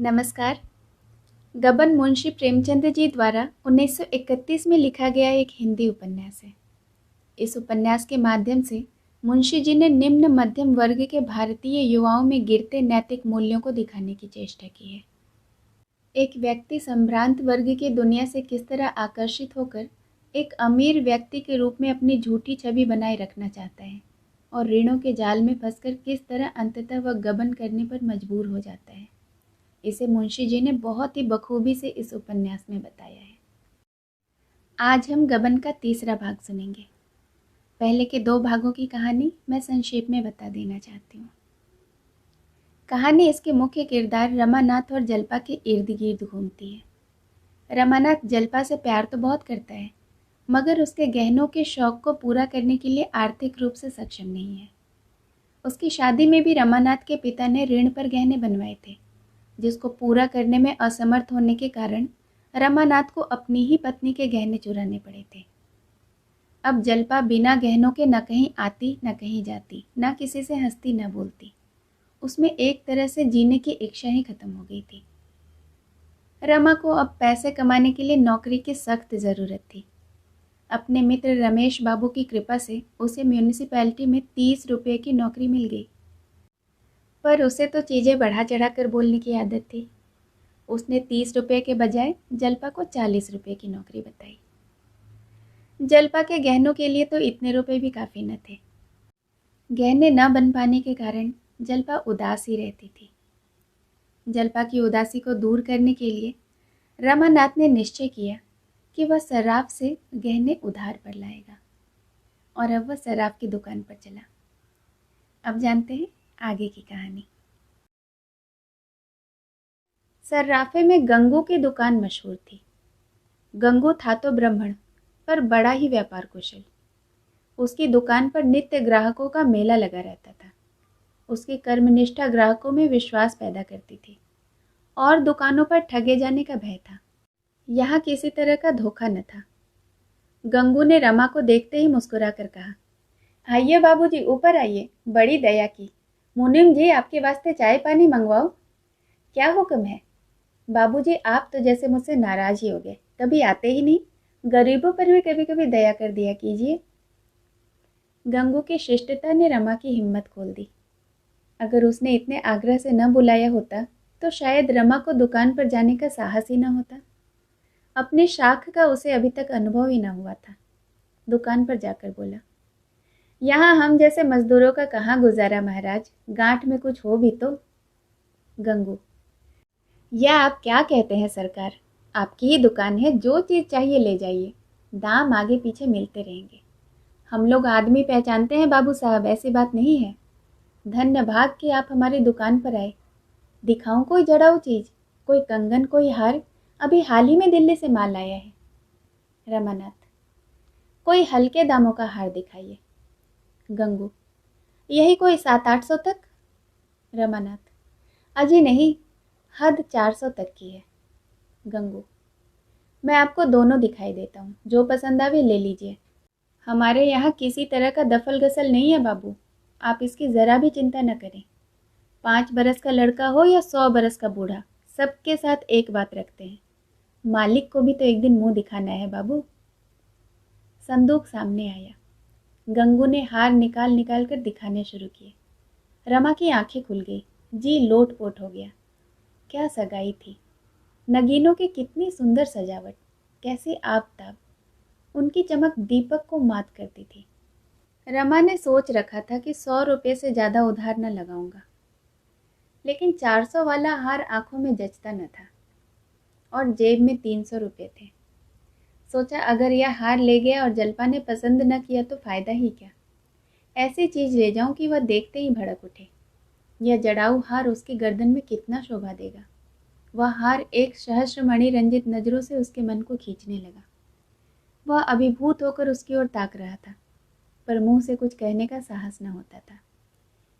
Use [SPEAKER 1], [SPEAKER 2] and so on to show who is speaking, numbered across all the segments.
[SPEAKER 1] नमस्कार। गबन मुंशी प्रेमचंद जी द्वारा 1931 में लिखा गया एक हिंदी उपन्यास है। इस उपन्यास के माध्यम से मुंशी जी ने निम्न मध्यम वर्ग के भारतीय युवाओं में गिरते नैतिक मूल्यों को दिखाने की चेष्टा की है। एक व्यक्ति संभ्रांत वर्ग की दुनिया से किस तरह आकर्षित होकर एक अमीर व्यक्ति के रूप में अपनी झूठी छवि बनाए रखना चाहता है और ऋणों के जाल में फंसकर किस तरह अंततः वह गबन करने पर मजबूर हो जाता है, इसे मुंशी जी ने बहुत ही बखूबी से इस उपन्यास में बताया है। आज हम गबन का तीसरा भाग सुनेंगे। पहले के दो भागों की कहानी मैं संक्षेप में बता देना चाहती हूँ। कहानी इसके मुख्य किरदार रमानाथ और जल्पा के इर्द गिर्द घूमती है। रमानाथ जल्पा से प्यार तो बहुत करता है, मगर उसके गहनों के शौक को पूरा करने के लिए आर्थिक रूप से सक्षम नहीं है। उसकी शादी में भी रमानाथ के पिता ने ऋण पर गहने बनवाए थे, जिसको पूरा करने में असमर्थ होने के कारण रमानाथ को अपनी ही पत्नी के गहने चुराने पड़े थे। अब जल्पा बिना गहनों के न कहीं आती न कहीं जाती, न किसी से हंसती न बोलती। उसमें एक तरह से जीने की इच्छा ही खत्म हो गई थी। रमा को अब पैसे कमाने के लिए नौकरी की सख्त ज़रूरत थी। अपने मित्र रमेश बाबू की कृपा से उसे म्यूनिसिपैलिटी में 30 रुपये की नौकरी मिल गई, पर उसे तो चीज़ें बढ़ा चढ़ा कर बोलने की आदत थी। उसने 30 रुपये के बजाय जल्पा को 40 रुपये की नौकरी बताई। जल्पा के गहनों के लिए तो इतने रुपए भी काफ़ी न थे। गहने न बन पाने के कारण जल्पा उदास ही रहती थी। जल्पा की उदासी को दूर करने के लिए रमानाथ ने निश्चय किया कि वह सर्राफ से गहने उधार पर लाएगा, और अब वह सर्राफ की दुकान पर चला। अब जानते हैं आगे की कहानी। सर्राफे में गंगू की दुकान मशहूर थी। गंगू था तो ब्राह्मण, पर बड़ा ही व्यापार कुशल। उसकी दुकान पर नित्य ग्राहकों का मेला लगा रहता था। उसकी कर्मनिष्ठा ग्राहकों में विश्वास पैदा करती थी और दुकानों पर ठगे जाने का भय था। यहाँ किसी तरह का धोखा न था। गंगू ने रमा को देखते ही मुस्कुरा कर कहा, आइए बाबूजी, ऊपर आइए, बड़ी दया की। मुनीम जी, आपके वास्ते चाय पानी मंगवाओ। क्या हुक्म है? बाबूजी, आप तो जैसे मुझसे नाराज ही हो गए, कभी आते ही नहीं। गरीबों पर भी कभी कभी दया कर दिया कीजिए। गंगू की शिष्टता ने रमा की हिम्मत खोल दी। अगर उसने इतने आग्रह से न बुलाया होता तो शायद रमा को दुकान पर जाने का साहस ही न होता। अपने शाख का उसे अभी तक अनुभव ही न हुआ था। दुकान पर जाकर बोला, यहाँ हम जैसे मजदूरों का कहाँ गुजारा महाराज, गांठ में कुछ हो भी तो। गंगू, यह आप क्या कहते हैं सरकार, आपकी ही दुकान है, जो चीज़ चाहिए ले जाइए, दाम आगे पीछे मिलते रहेंगे। हम लोग आदमी पहचानते हैं बाबू साहब, ऐसी बात नहीं है। धन्य भाग कि आप हमारी दुकान पर आए। दिखाऊं कोई जड़ाऊ चीज़, कोई कंगन, कोई हार? अभी हाल ही में दिल्ली से माल आया है। रमानाथ, कोई हल्के दामों का हार दिखाइए। गंगू, यही कोई 700-800 तक। रमानाथ, अजी नहीं, हद 400 तक की है। गंगू, मैं आपको दोनों दिखाई देता हूँ, जो पसंद आवे ले लीजिए। हमारे यहाँ किसी तरह का दफल गसल नहीं है बाबू, आप इसकी ज़रा भी चिंता न करें। 5 बरस का लड़का हो या 100 बरस का बूढ़ा, सबके साथ एक बात रखते हैं। मालिक को भी तो एक दिन मुंह दिखाना है बाबू। संदूक सामने आया। गंगू ने हार निकाल निकाल कर दिखाने शुरू किए। रमा की आंखें खुल गई, जी लोटपोट हो गया। क्या सगाई थी! नगीनों की कितनी सुंदर सजावट, कैसी आबताब, उनकी चमक दीपक को मात करती थी। रमा ने सोच रखा था कि 100 रुपये से ज़्यादा उधार न लगाऊंगा, लेकिन 400 वाला हार आंखों में जचता न था और जेब में 300 रुपये थे। सोचा अगर यह हार ले गया और जल्पा ने पसंद न किया तो फ़ायदा ही क्या। ऐसी चीज़ ले जाऊं कि वह देखते ही भड़क उठे। यह जड़ाऊ हार उसकी गर्दन में कितना शोभा देगा। वह हार एक सहस्रमणि रंजित नज़रों से उसके मन को खींचने लगा। वह अभिभूत होकर उसकी ओर ताक रहा था, पर मुंह से कुछ कहने का साहस न होता था।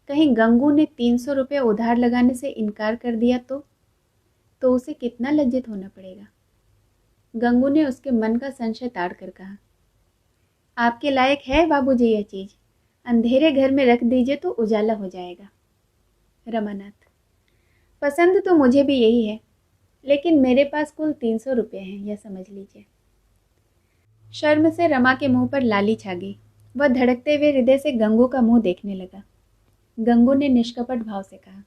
[SPEAKER 1] कहीं गंगू ने 300 रुपये उधार लगाने से इनकार कर दिया तो उसे कितना लज्जित होना पड़ेगा। गंगू ने उसके मन का संशय ताड़ कर कहा, आपके लायक है बाबूजी यह चीज़, अंधेरे घर में रख दीजिए तो उजाला हो जाएगा। रमानाथ, पसंद तो मुझे भी यही है, लेकिन मेरे पास कुल 300 रुपये हैं, यह समझ लीजिए। शर्म से रमा के मुंह पर लाली छा गई। वह धड़कते हुए हृदय से गंगू का मुंह देखने लगा। गंगू ने निष्कपट भाव से कहा,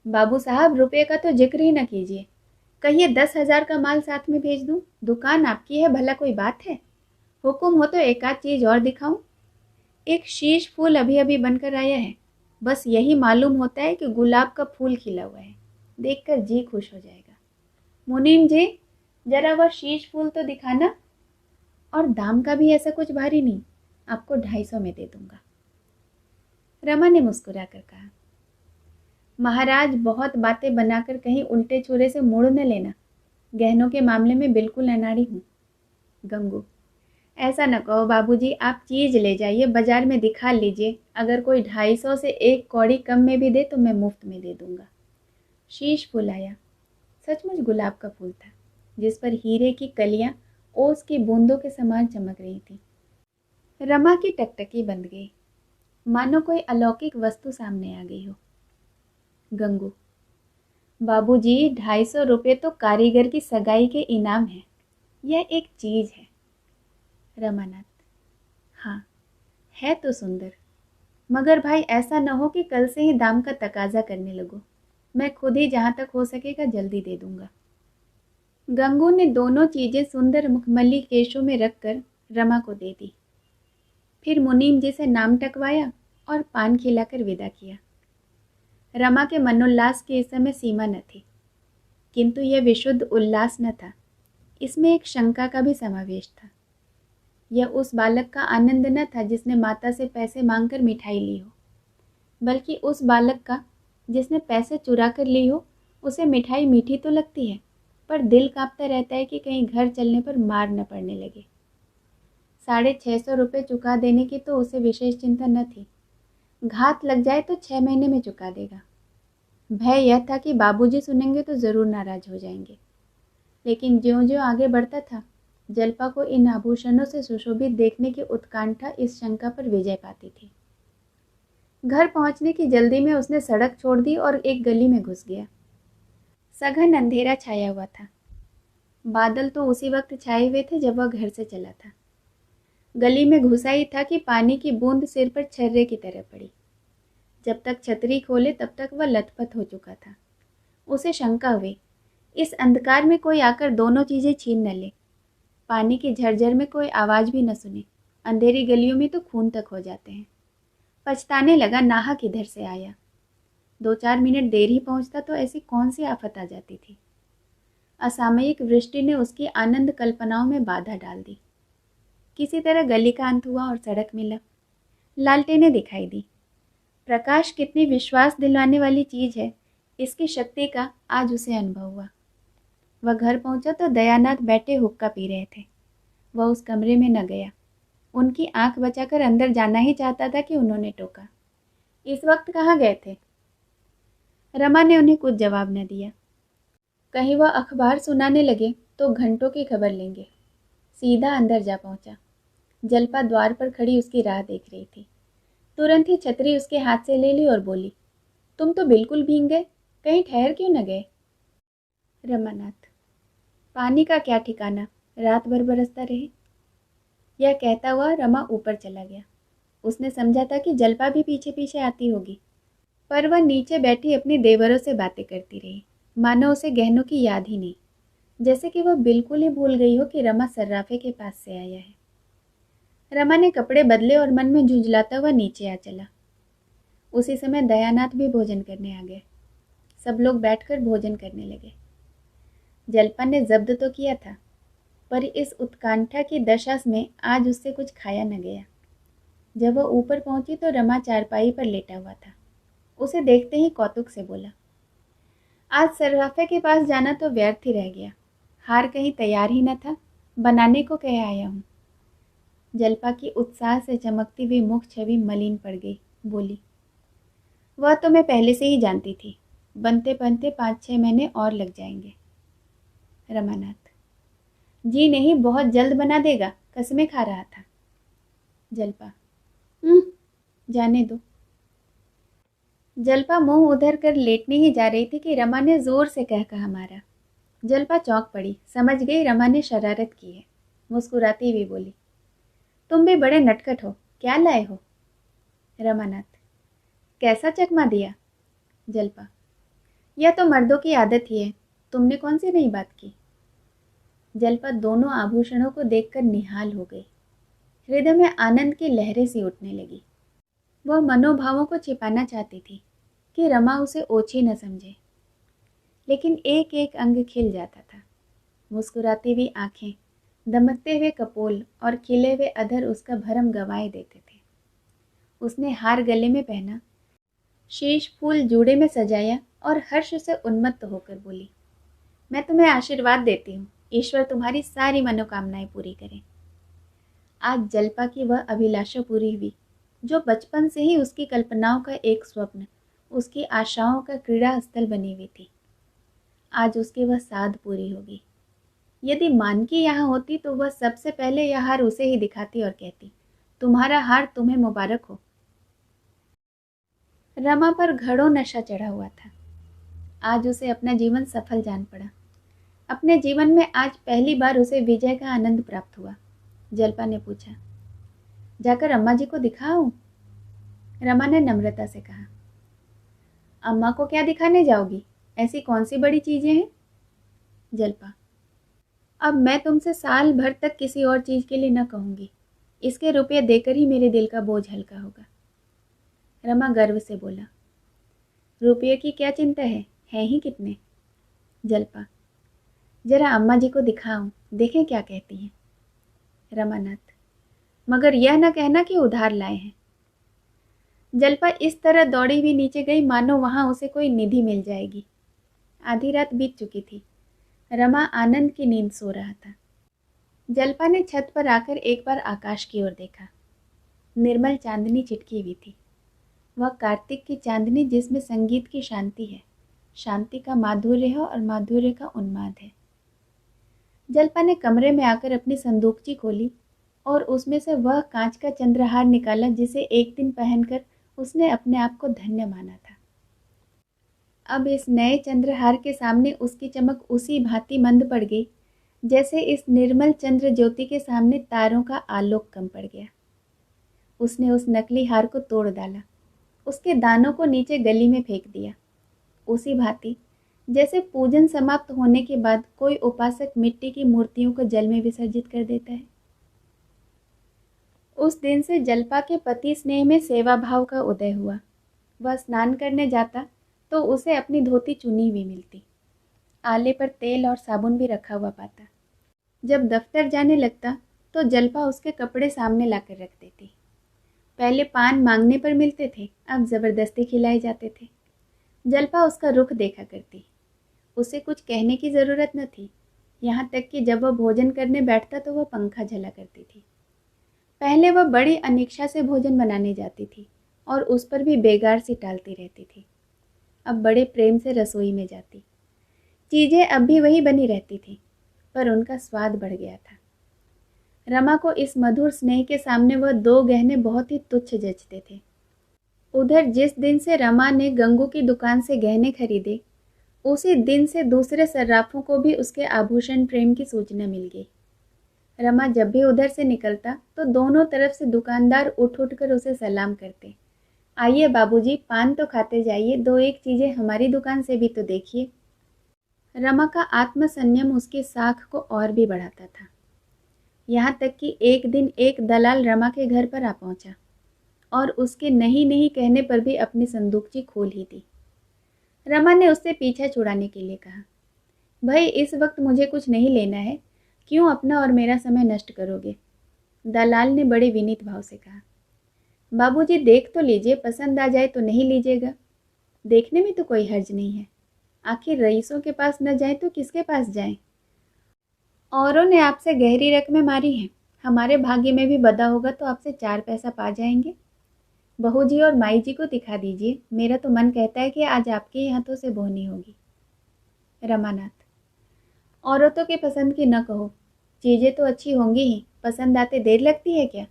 [SPEAKER 1] बाबू साहब, रुपये का तो जिक्र ही न कीजिए। कहिए 10,000 का माल साथ में भेज दूं? दुकान आपकी है, भला कोई बात है? हुक्म हो तो एक आध चीज और दिखाऊं। एक शीश फूल अभी अभी बनकर आया है, बस यही मालूम होता है कि गुलाब का फूल खिला हुआ है। देखकर जी खुश हो जाएगा। मुनीम जी, जरा वह शीश फूल तो दिखाना। और दाम का भी ऐसा कुछ भारी नहीं, आपको 250 में दे दूंगा। रमा ने मुस्कुराकर कहा, महाराज, बहुत बातें बनाकर कहीं उल्टे छुरे से मोड़ न लेना। गहनों के मामले में बिल्कुल अनाड़ी हूँ। गंगू, ऐसा न कहो बाबूजी, आप चीज ले जाइए, बाजार में दिखा लीजिए। अगर कोई 250 से एक कौड़ी कम में भी दे तो मैं मुफ्त में दे दूंगा। शीश फूल आया। सचमुच गुलाब का फूल था, जिस पर हीरे की कलियां ओस की बूंदों के समान चमक रही थी। रमा की टकटकी बंद गई, मानो कोई अलौकिक वस्तु सामने आ गई हो। गंगू, बाबूजी, 250 रुपये तो कारीगर की सगाई के इनाम है, यह एक चीज है। रमानाथ, हाँ है तो सुंदर, मगर भाई ऐसा न हो कि कल से ही दाम का तकाजा करने लगो। मैं खुद ही जहां तक हो सकेगा जल्दी दे दूंगा। गंगू ने दोनों चीजें सुंदर मुखमली केशों में रखकर रमा को दे दी। फिर मुनीम जी से नाम टकवाया और पान खिलाकर विदा किया। रमा के मनोल्लास की इस समय सीमा न थी, किंतु यह विशुद्ध उल्लास न था, इसमें एक शंका का भी समावेश था। यह उस बालक का आनंद न था जिसने माता से पैसे मांगकर मिठाई ली हो, बल्कि उस बालक का जिसने पैसे चुरा कर ली हो। उसे मिठाई मीठी तो लगती है, पर दिल कांपता रहता है कि कहीं घर चलने पर मार न पड़ने लगे। 650 रुपये चुका देने की तो उसे विशेष चिंता न थी, घात लग जाए तो 6 महीने में चुका देगा। भय यह था कि बाबूजी सुनेंगे तो जरूर नाराज हो जाएंगे। लेकिन ज्यों ज्यों आगे बढ़ता था, जल्पा को इन आभूषणों से सुशोभित देखने की उत्कंठा इस शंका पर विजय पाती थी। घर पहुंचने की जल्दी में उसने सड़क छोड़ दी और एक गली में घुस गया। सघन अंधेरा छाया हुआ था। बादल तो उसी वक्त छाए हुए थे जब वह घर से चला था। गली में घुसा ही था कि पानी की बूंद सिर पर छर्रे की तरह पड़ी। जब तक छतरी खोले तब तक वह लथपथ हो चुका था। उसे शंका हुई, इस अंधकार में कोई आकर दोनों चीजें छीन न ले। पानी की झरझर में कोई आवाज भी न सुने। अंधेरी गलियों में तो खून तक हो जाते हैं। पछताने लगा, नाहक इधर से आया। 2-4 मिनट देर ही पहुंचता तो ऐसी कौन सी आफत आ जाती थी। असामयिक वृष्टि ने उसकी आनंद कल्पनाओं में बाधा डाल दी। किसी तरह गली का अंत हुआ और सड़क मिला। लालटेनें दिखाई दी। प्रकाश कितनी विश्वास दिलवाने वाली चीज है, इसकी शक्ति का आज उसे अनुभव हुआ। वह घर पहुंचा तो दयानाथ बैठे हुक्का पी रहे थे। वह उस कमरे में न गया। उनकी आंख बचाकर अंदर जाना ही चाहता था कि उन्होंने टोका, इस वक्त कहाँ गए थे? रमा ने उन्हें कुछ जवाब न दिया। कहीं वह अखबार सुनाने लगे तो घंटों की खबर लेंगे। सीधा अंदर जा पहुंचा। जल्पा द्वार पर खड़ी उसकी राह देख रही थी। तुरंत ही छतरी उसके हाथ से ले ली और बोली, तुम तो बिल्कुल भीग गए, कहीं ठहर क्यों न गए? रमानाथ, पानी का क्या ठिकाना, रात भर बरसता रहे। यह कहता हुआ रमा ऊपर चला गया। उसने समझा था कि जल्पा भी पीछे पीछे आती होगी, पर वह नीचे बैठी अपने देवरों से बातें करती रही, मानो उसे गहनों की याद ही नहीं, जैसे कि वह बिल्कुल ही भूल गई हो कि रमा सर्राफे के पास से आया है। रमा ने कपड़े बदले और मन में झुंझलाता हुआ नीचे आ चला। उसी समय दयानाथ भी भोजन करने आ गए। सब लोग बैठकर भोजन करने लगे। जल्पा ने जब्द तो किया था, पर इस उत्कंठा की दशा में आज उससे कुछ खाया न गया। जब वह ऊपर पहुंची तो रमा चारपाई पर लेटा हुआ था। उसे देखते ही कौतुक से बोला, आज सर्राफे के पास जाना तो व्यर्थ ही रह गया। हार कहीं तैयार ही न था, बनाने को कह आया हूँ। जल्पा की उत्साह से चमकती हुई मुख छवि मलिन पड़ गई। बोली, वह तो मैं पहले से ही जानती थी, बनते बनते 5-6 महीने और लग जाएंगे। रमानाथ, जी नहीं, बहुत जल्द बना देगा, कसमें खा रहा था। जल्पा, जाने दो। जल्पा मुंह उधर कर लेटने ही जा रही थी कि रमा ने जोर से कह कहा मारा। जल्पा चौंक पड़ी, समझ गई रमा ने शरारत की है। मुस्कुराती हुई बोली, तुम भी बड़े नटखट हो, क्या लाए हो? रमानाथ, कैसा चकमा दिया? जल्पा, यह तो मर्दों की आदत ही है, तुमने कौन सी नई बात की? जल्पा दोनों आभूषणों को देखकर निहाल हो गई। हृदय में आनंद की लहरें सी उठने लगी। वह मनोभावों को छिपाना चाहती थी कि रमा उसे ओछी न समझे, लेकिन एक एक अंग खिल जाता था। मुस्कुराती हुई आंखें, दमकते हुए कपोल और खिले हुए अधर उसका भरम गंवाए देते थे। उसने हार गले में पहना, शीश फूल जूड़े में सजाया और हर्ष से उन्मत्त होकर बोली, मैं तुम्हें आशीर्वाद देती हूँ, ईश्वर तुम्हारी सारी मनोकामनाएं पूरी करे। आज जल्पा की वह अभिलाषा पूरी हुई जो बचपन से ही उसकी कल्पनाओं का एक स्वप्न, उसकी आशाओं का क्रीड़ा स्थल बनी हुई थी। आज उसकी वह साध पूरी होगी। यदि मानकी यहाँ होती तो वह सबसे पहले यह हार उसे ही दिखाती और कहती, तुम्हारा हार तुम्हें मुबारक हो। रमा पर घड़ों नशा चढ़ा हुआ था। आज उसे अपना जीवन सफल जान पड़ा। अपने जीवन में आज पहली बार उसे विजय का आनंद प्राप्त हुआ। जल्पा ने पूछा, जाकर अम्मा जी को दिखाऊं? रमा ने नम्रता से कहा, अम्मा को क्या दिखाने जाओगी? ऐसी कौन सी बड़ी चीजें हैं? जल्पा, अब मैं तुमसे साल भर तक किसी और चीज के लिए न कहूंगी। इसके रुपये देकर ही मेरे दिल का बोझ हल्का होगा। रमा गर्व से बोला, रुपये की क्या चिंता है ही कितने? जल्पा, जरा अम्मा जी को दिखाऊं, देखें क्या कहती हैं। रमानाथ, मगर यह न कहना कि उधार लाए हैं। जल्पा इस तरह दौड़ी हुई नीचे गई मानो वहां उसे कोई निधि मिल जाएगी। आधी रात बीत चुकी थी। रमा आनंद की नींद सो रहा था। जल्पा ने छत पर आकर एक बार आकाश की ओर देखा। निर्मल चांदनी छिटकी हुई थी। वह कार्तिक की चांदनी जिसमें संगीत की शांति है, शांति का माधुर्य है और माधुर्य का उन्माद है। जल्पा ने कमरे में आकर अपनी संदूकची खोली और उसमें से वह कांच का चंद्रहार निकाला जिसे एक दिन पहनकर उसने अपने आप को धन्य माना था। अब इस नए चंद्रहार के सामने उसकी चमक उसी भांति मंद पड़ गई जैसे इस निर्मल चंद्र ज्योति के सामने तारों का आलोक कम पड़ गया। उसने उस नकली हार को तोड़ डाला, उसके दानों को नीचे गली में फेंक दिया, उसी भांति जैसे पूजन समाप्त होने के बाद कोई उपासक मिट्टी की मूर्तियों को जल में विसर्जित कर देता है। उस दिन से जल्पा के पति स्नेह में सेवा भाव का उदय हुआ। वह स्नान करने जाता तो उसे अपनी धोती चुनी हुई मिलती, आले पर तेल और साबुन भी रखा हुआ पाता। जब दफ्तर जाने लगता तो जल्पा उसके कपड़े सामने लाकर रख देती। पहले पान मांगने पर मिलते थे, अब जबरदस्ती खिलाए जाते थे। जल्पा उसका रुख देखा करती। उसे कुछ कहने की जरूरत न थी, यहाँ तक कि जब वह भोजन करने बैठता तो वह पंखा झला करती थी। पहले वह बड़ी अनिच्छा से भोजन बनाने जाती थी और उस पर भी बेगार सी टालती रहती थी। अब बड़े प्रेम से रसोई में जाती। चीजें अब भी वही बनी रहती थी, पर उनका स्वाद बढ़ गया था। रमा को इस मधुर स्नेह के सामने वह दो गहने बहुत ही तुच्छ जचते थे। उधर जिस दिन से रमा ने गंगू की दुकान से गहने खरीदे, उसी दिन से दूसरे सर्राफों को भी उसके आभूषण प्रेम की सूचना मिल गई। रमा जब भी उधर से निकलता तो दोनों तरफ से दुकानदार उठ उठ कर उसे सलाम करते, आइए बाबूजी, पान तो खाते जाइए, दो एक चीजें हमारी दुकान से भी तो देखिए। रमा का आत्मसंयम उसकी साख को और भी बढ़ाता था। यहाँ तक कि एक दिन एक दलाल रमा के घर पर आ पहुंचा और उसके नहीं नहीं कहने पर भी अपनी संदूकची खोल ही दी। रमा ने उससे पीछा छुड़ाने के लिए कहा, भाई इस वक्त मुझे कुछ नहीं लेना है, क्यों अपना और मेरा समय नष्ट करोगे? दलाल ने बड़े विनीत भाव से कहा, बाबूजी देख तो लीजिए, पसंद आ जाए तो नहीं लीजिएगा, देखने में तो कोई हर्ज नहीं है। आखिर रईसों के पास न जाए तो किसके पास जाएं? औरों ने आपसे गहरी रकमें मारी हैं, हमारे भाग्य में भी बदा होगा तो आपसे 4 पैसा पा जाएंगे। बहू जी और माई जी को दिखा दीजिए, मेरा तो मन कहता है कि आज आपके ही हाथों से बोहनी होगी। रमानाथ, औरतों के पसंद की न कहो, चीजें तो अच्छी होंगी ही, पसंद आते देर लगती है क्या?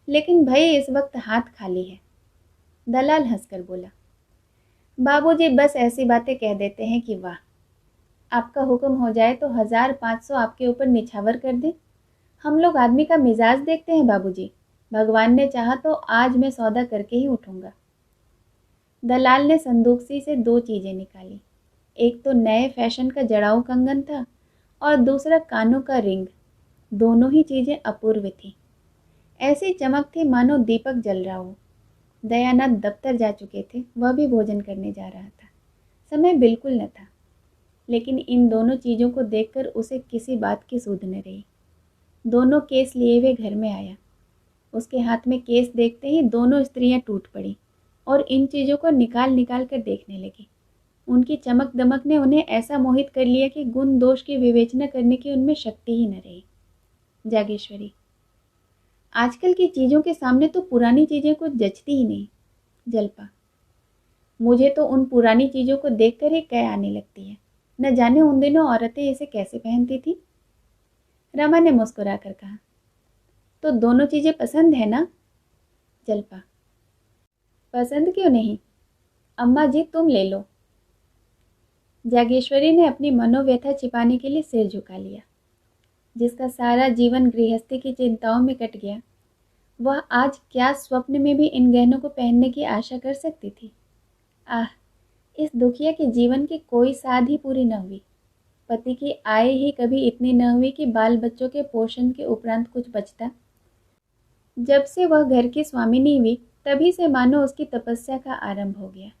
[SPEAKER 1] लेकिन भाई इस वक्त हाथ खाली है। दलाल हंसकर बोला, बाबूजी बस ऐसी बातें कह देते हैं कि वाह, आपका हुक्म हो जाए तो 1500 आपके ऊपर निछावर कर दे। हम लोग आदमी का मिजाज देखते हैं बाबूजी। भगवान ने चाहा तो आज मैं सौदा करके ही उठूंगा। दलाल ने संदूक से दो चीजें निकाली। एक तो नए फैशन का जड़ाऊ कंगन था और दूसरा कानों का रिंग। दोनों ही चीजें अपूर्व थी। ऐसी चमक थी मानो दीपक जल रहा हो। दयानंद दफ्तर जा चुके थे, वह भी भोजन करने जा रहा था। समय बिल्कुल न था, लेकिन इन दोनों चीज़ों को देखकर उसे किसी बात की सुध न रही। दोनों केस लिए हुए घर में आया। उसके हाथ में केस देखते ही दोनों स्त्रियां टूट पड़ी और इन चीज़ों को निकाल निकाल कर देखने लगी। उनकी चमक दमक ने उन्हें ऐसा मोहित कर लिया कि गुण दोष की विवेचना करने की उनमें शक्ति ही न रही। जागेश्वरी, आजकल की चीज़ों के सामने तो पुरानी चीज़ें कुछ जचती ही नहीं। जल्पा, मुझे तो उन पुरानी चीज़ों को देखकर ही कै आने लगती है। न जाने उन दिनों औरतें इसे कैसे पहनती थी। रमा ने मुस्कुरा कर कहा, तो दोनों चीज़ें पसंद है ना? जल्पा, पसंद क्यों नहीं, अम्मा जी तुम ले लो। जागेश्वरी ने अपनी मनोव्यथा छिपाने के लिए सिर झुका लिया। जिसका सारा जीवन गृहस्थी की चिंताओं में कट गया, वह आज क्या स्वप्न में भी इन गहनों को पहनने की आशा कर सकती थी। आह, इस दुखिया के जीवन की कोई साध ही पूरी न हुई। पति की आय ही कभी इतनी न हुई कि बाल बच्चों के पोषण के उपरांत कुछ बचता। जब से वह घर की स्वामिनी हुई, तभी से मानो उसकी तपस्या का आरंभ हो गया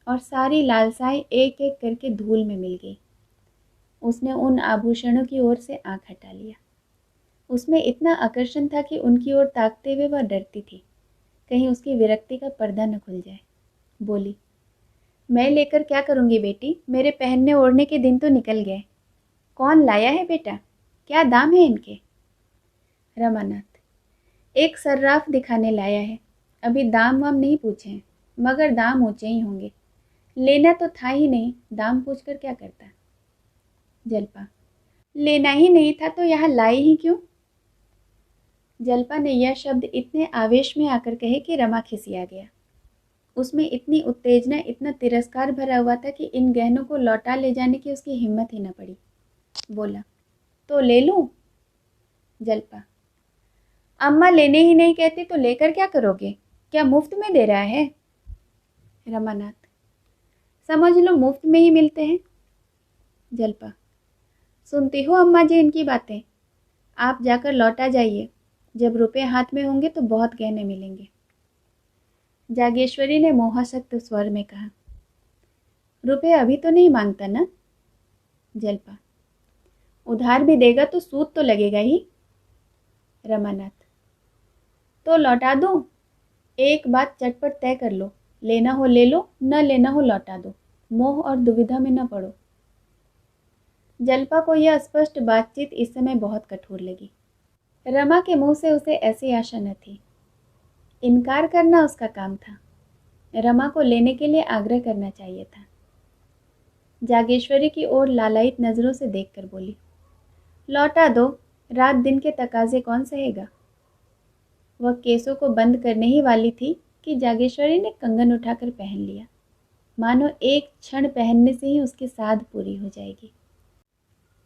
[SPEAKER 1] और सारी लालसाएं एक एक करके धूल में मिल गई। उसने उन आभूषणों की ओर से आंख हटा लिया। उसमें इतना आकर्षण था कि उनकी ओर ताकते हुए वह डरती थी, कहीं उसकी विरक्ति का पर्दा न खुल जाए। बोली, मैं लेकर क्या करूंगी बेटी, मेरे पहनने ओढ़ने के दिन तो निकल गए। कौन लाया है बेटा, क्या दाम है इनके? रमानाथ, एक सर्राफ दिखाने लाया है, अभी दाम वाम नहीं पूछे हैं, मगर दाम ऊंचे ही होंगे। लेना तो था ही नहीं, दाम पूछकर क्या करता। जल्पा, लेना ही नहीं था तो यहाँ लाए ही क्यों? जल्पा ने यह शब्द इतने आवेश में आकर कहे कि रमा खिसिया गया। उसमें इतनी उत्तेजना, इतना तिरस्कार भरा हुआ था कि इन गहनों को लौटा ले जाने की उसकी हिम्मत ही न पड़ी। बोला, तो ले लूं? जल्पा, अम्मा लेने ही नहीं कहती तो लेकर क्या करोगे, क्या मुफ्त में दे रहा है? रमानाथ, समझ लो मुफ्त में ही मिलते हैं। जल्पा, सुनती हो अम्मा जी इनकी बातें, आप जाकर लौटा जाइए, जब रुपए हाथ में होंगे तो बहुत गहने मिलेंगे। जागेश्वरी ने मोहासक्त स्वर में कहा, रुपए अभी तो नहीं मांगता ना? जल्पा, उधार भी देगा तो सूद तो लगेगा ही। रमानाथ, तो लौटा दो, एक बात चटपट तय कर लो, लेना हो ले लो, न लेना हो लौटा दो, मोह और दुविधा में न पड़ो। जल्पा को यह स्पष्ट बातचीत इस समय बहुत कठोर लगी। रमा के मुंह से उसे ऐसी आशा न थी। इनकार करना उसका काम था, रमा को लेने के लिए आग्रह करना चाहिए था। जागेश्वरी की ओर लालायित नजरों से देखकर बोली, लौटा दो, रात दिन के तकाजे कौन सहेगा। वह केसों को बंद करने ही वाली थी कि जागेश्वरी ने कंगन उठाकर पहन लिया, मानो एक क्षण पहनने से ही उसकी साध पूरी हो जाएगी।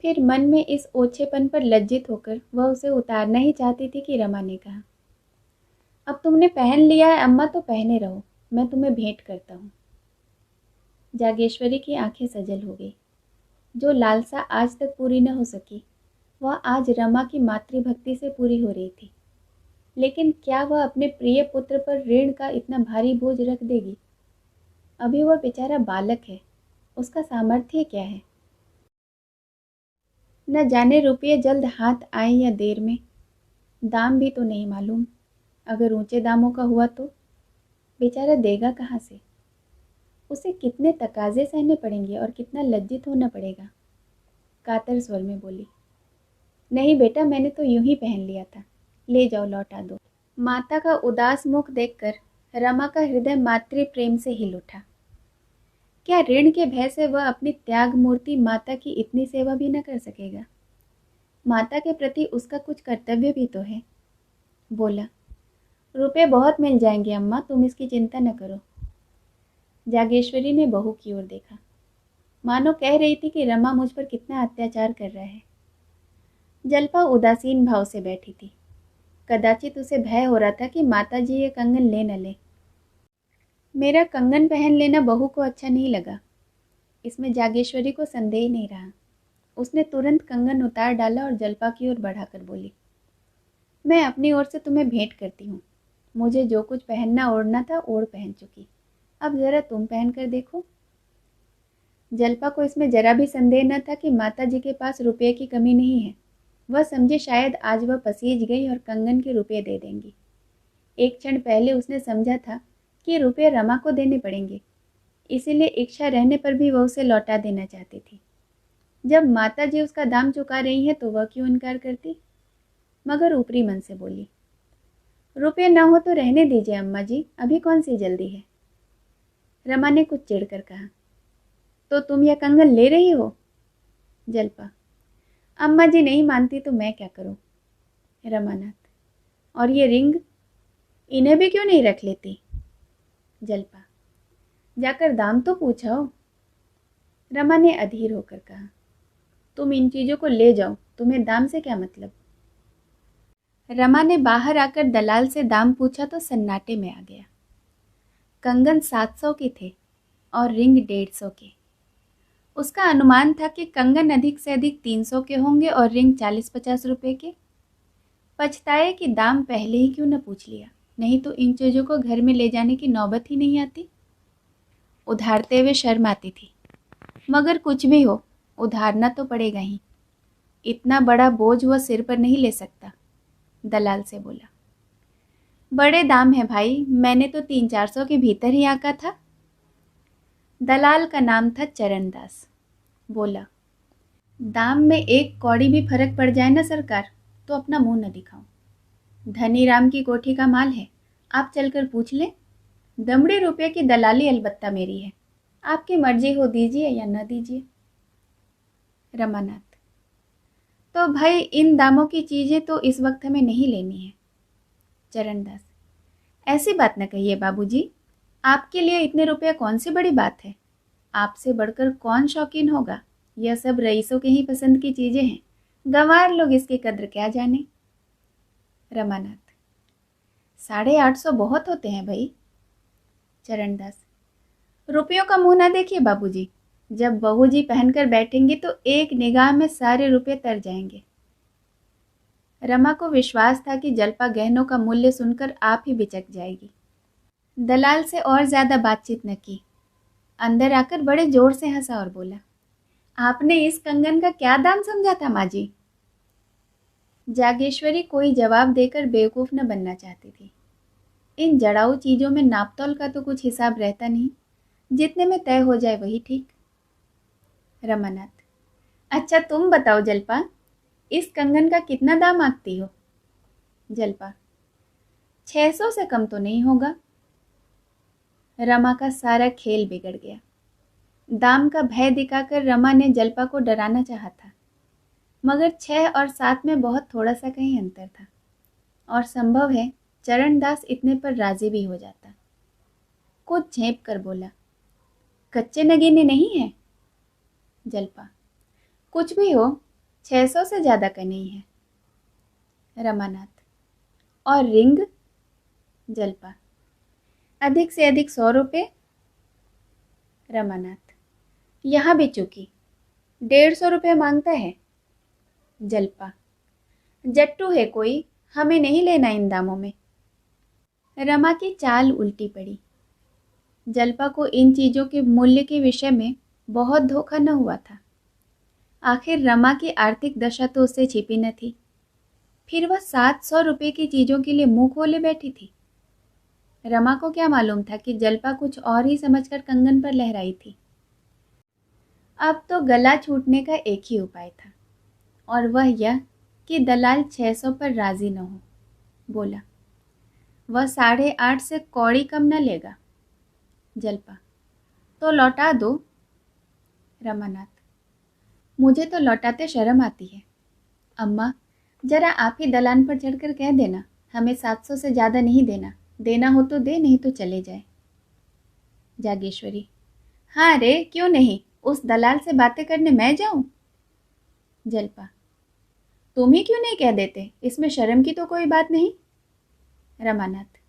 [SPEAKER 1] फिर मन में इस ओछेपन पर लज्जित होकर वह उसे उतारना ही चाहती थी कि रमा ने कहा, अब तुमने पहन लिया है अम्मा तो पहने रहो, मैं तुम्हें भेंट करता हूँ। जागेश्वरी की आंखें सजल हो गई। जो लालसा आज तक पूरी न हो सकी, वह आज रमा की मातृभक्ति से पूरी हो रही थी। लेकिन क्या वह अपने प्रिय पुत्र पर ऋण का इतना भारी बोझ रख देगी? अभी वह बेचारा बालक है, उसका सामर्थ्य क्या है? न जाने रुपये जल्द हाथ आए या देर में, दाम भी तो नहीं मालूम। अगर ऊंचे दामों का हुआ तो बेचारा देगा कहाँ से? उसे कितने तकाजे सहने पड़ेंगे और कितना लज्जित होना पड़ेगा। कातर स्वर में बोली, नहीं बेटा, मैंने तो यूं ही पहन लिया था, ले जाओ लौटा दो। माता का उदास मुख देखकर रमा का हृदय मातृ प्रेम से हिल उठा। क्या ऋण के भय से वह अपनी त्याग मूर्ति माता की इतनी सेवा भी न कर सकेगा? माता के प्रति उसका कुछ कर्तव्य भी तो है। बोला, रुपए बहुत मिल जाएंगे अम्मा, तुम इसकी चिंता न करो। जागेश्वरी ने बहू की ओर देखा, मानो कह रही थी कि रमा मुझ पर कितना अत्याचार कर रहा है। जल्पा उदासीन भाव से बैठी थी। कदाचित उसे भय हो रहा था कि माताजी ये कंगन ले न ले। मेरा कंगन पहन लेना बहू को अच्छा नहीं लगा। इसमें जागेश्वरी को संदेह नहीं रहा। उसने तुरंत कंगन उतार डाला और जल्पा की ओर बढ़ाकर बोली, मैं अपनी ओर से तुम्हें भेंट करती हूँ। मुझे जो कुछ पहनना ओढ़ना था ओढ़ पहन चुकी, अब जरा तुम पहन कर देखो। जल्पा को इसमें जरा भी संदेह न था कि माताजी के पास रुपये की कमी नहीं है। वह समझे शायद आज वह पसीज गई और कंगन के रुपये दे देंगी। एक क्षण पहले उसने समझा था कि रुपये रमा को देने पड़ेंगे, इसीलिए इच्छा रहने पर भी वह उसे लौटा देना चाहती थी। जब माताजी उसका दाम चुका रही है तो वह क्यों इनकार करती। मगर ऊपरी मन से बोली, रुपये न हो तो रहने दीजिए अम्मा जी, अभी कौन सी जल्दी है। रमा ने कुछ चिढ़कर कहा, तो तुम यह कंगन ले रही हो। जल्पा, अम्मा जी नहीं मानती तो मैं क्या करूं। रमानाथ, और ये रिंग, इन्हें भी क्यों नहीं रख लेती। जल्पा, जाकर दाम तो पूछो। रमा ने अधीर होकर कहा, तुम इन चीजों को ले जाओ, तुम्हें दाम से क्या मतलब। रमा ने बाहर आकर दलाल से दाम पूछा तो सन्नाटे में आ गया। कंगन 700 के थे और रिंग 150 के। उसका अनुमान था कि कंगन अधिक से अधिक 300 के होंगे और रिंग 40-50 रुपए के। पछताए कि दाम पहले ही क्यों न पूछ लिया, नहीं तो इन चीज़ों को घर में ले जाने की नौबत ही नहीं आती। उधारते हुए शर्म आती थी, मगर कुछ भी हो उधारना तो पड़ेगा ही। इतना बड़ा बोझ वह सिर पर नहीं ले सकता। दलाल से बोला, बड़े दाम है भाई, मैंने तो 300-400 के भीतर ही आका था। दलाल का नाम था चरणदास। बोला, दाम में एक कौड़ी भी फर्क पड़ जाए ना सरकार तो अपना मुंह न दिखाओ। धनी राम की कोठी का माल है, आप चलकर पूछ लें। दमड़े रुपये की दलाली अलबत्ता मेरी है, आपकी मर्जी हो दीजिए या न दीजिए। रमानाथ, तो भाई इन दामों की चीजें तो इस वक्त हमें नहीं लेनी है। चरणदास, ऐसी बात न कहिए बाबूजी, आपके लिए इतने रुपये कौन सी बड़ी बात है। आपसे बढ़कर कौन शौकीन होगा, यह सब रईसों के ही पसंद की चीजें हैं, गंवार लोग इसकी कद्र क्या जाने। रमानाथ, 850 बहुत होते हैं भाई। चरणदास, रुपयों का मुंह ना देखिए बाबूजी, जब बहू जी पहनकर बैठेंगी तो एक निगाह में सारे रुपये तर जाएंगे। रमा को विश्वास था कि जल्पा गहनों का मूल्य सुनकर आप ही बिचक जाएगी। दलाल से और ज्यादा बातचीत न की, अंदर आकर बड़े जोर से हंसा और बोला, आपने इस कंगन का क्या दाम समझा था माँ जी। जागेश्वरी कोई जवाब देकर बेवकूफ न बनना चाहती थी। इन जड़ाऊ चीजों में नापतोल का तो कुछ हिसाब रहता नहीं, जितने में तय हो जाए वही ठीक। रमानाथ, अच्छा तुम बताओ जल्पा, इस कंगन का कितना दाम आंकती हो। जल्पा, 600 से कम तो नहीं होगा। रमा का सारा खेल बिगड़ गया। दाम का भय दिखाकर रमा ने जल्पा को डराना चाहा था, मगर 6 और 7 में बहुत थोड़ा सा कहीं अंतर था, और संभव है चरणदास इतने पर राजी भी हो जाता। कुछ झेप कर बोला, कच्चे नगीने नहीं है। जल्पा, कुछ भी हो 600 से ज्यादा का नहीं है। रमानाथ, और रिंग। जल्पा, अधिक से अधिक 100 रुपये। रमानाथ, यहाँ भी चूकी, 150 रुपये मांगता है। जल्पा, जट्टू है कोई, हमें नहीं लेना इन दामों में। रमा की चाल उल्टी पड़ी। जल्पा को इन चीजों के मूल्य के विषय में बहुत धोखा न हुआ था। आखिर रमा की आर्थिक दशा तो उससे छिपी न थी, फिर वह 700 रुपये की चीजों के लिए मुंह खोले बैठी थी। रमा को क्या मालूम था कि जल्पा कुछ और ही समझकर कंगन पर लहराई थी। अब तो गला छूटने का एक ही उपाय था, और वह यह कि दलाल 600 पर राजी न हो। बोला, वह 8.5 से कौड़ी कम न लेगा। जल्पा, तो लौटा दो। रमानाथ, मुझे तो लौटाते शर्म आती है। अम्मा, जरा आप ही दलान पर चढ़कर कह देना, हमें 700 से ज़्यादा नहीं देना, देना हो तो दे, नहीं तो चले जाए। जागेश्वरी, हाँ रे, क्यों नहीं, उस दलाल से बातें करने मैं जाऊं? जल्पा, तुम ही क्यों नहीं कह देते, इसमें शर्म की तो कोई बात नहीं। रमानाथ,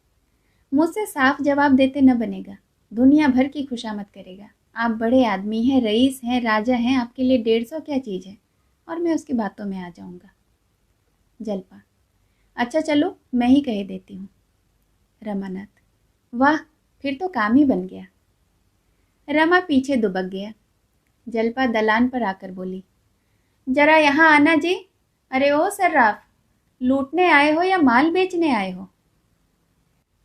[SPEAKER 1] मुझसे साफ जवाब देते न बनेगा, दुनिया भर की खुशामद करेगा। आप बड़े आदमी हैं, रईस हैं, राजा हैं, आपके लिए 150 क्या चीज़ है, और मैं उसकी बातों में आ जाऊंगा। जल्पा, अच्छा चलो, मैं ही कह देती हूँ। रमानाथ, वाह, फिर तो काम ही बन गया। रमा पीछे दुबक गया। जल्पा दलान पर आकर बोली, जरा यहाँ आना जी। अरे ओ सर्राफ, लूटने आए हो या माल बेचने आए हो?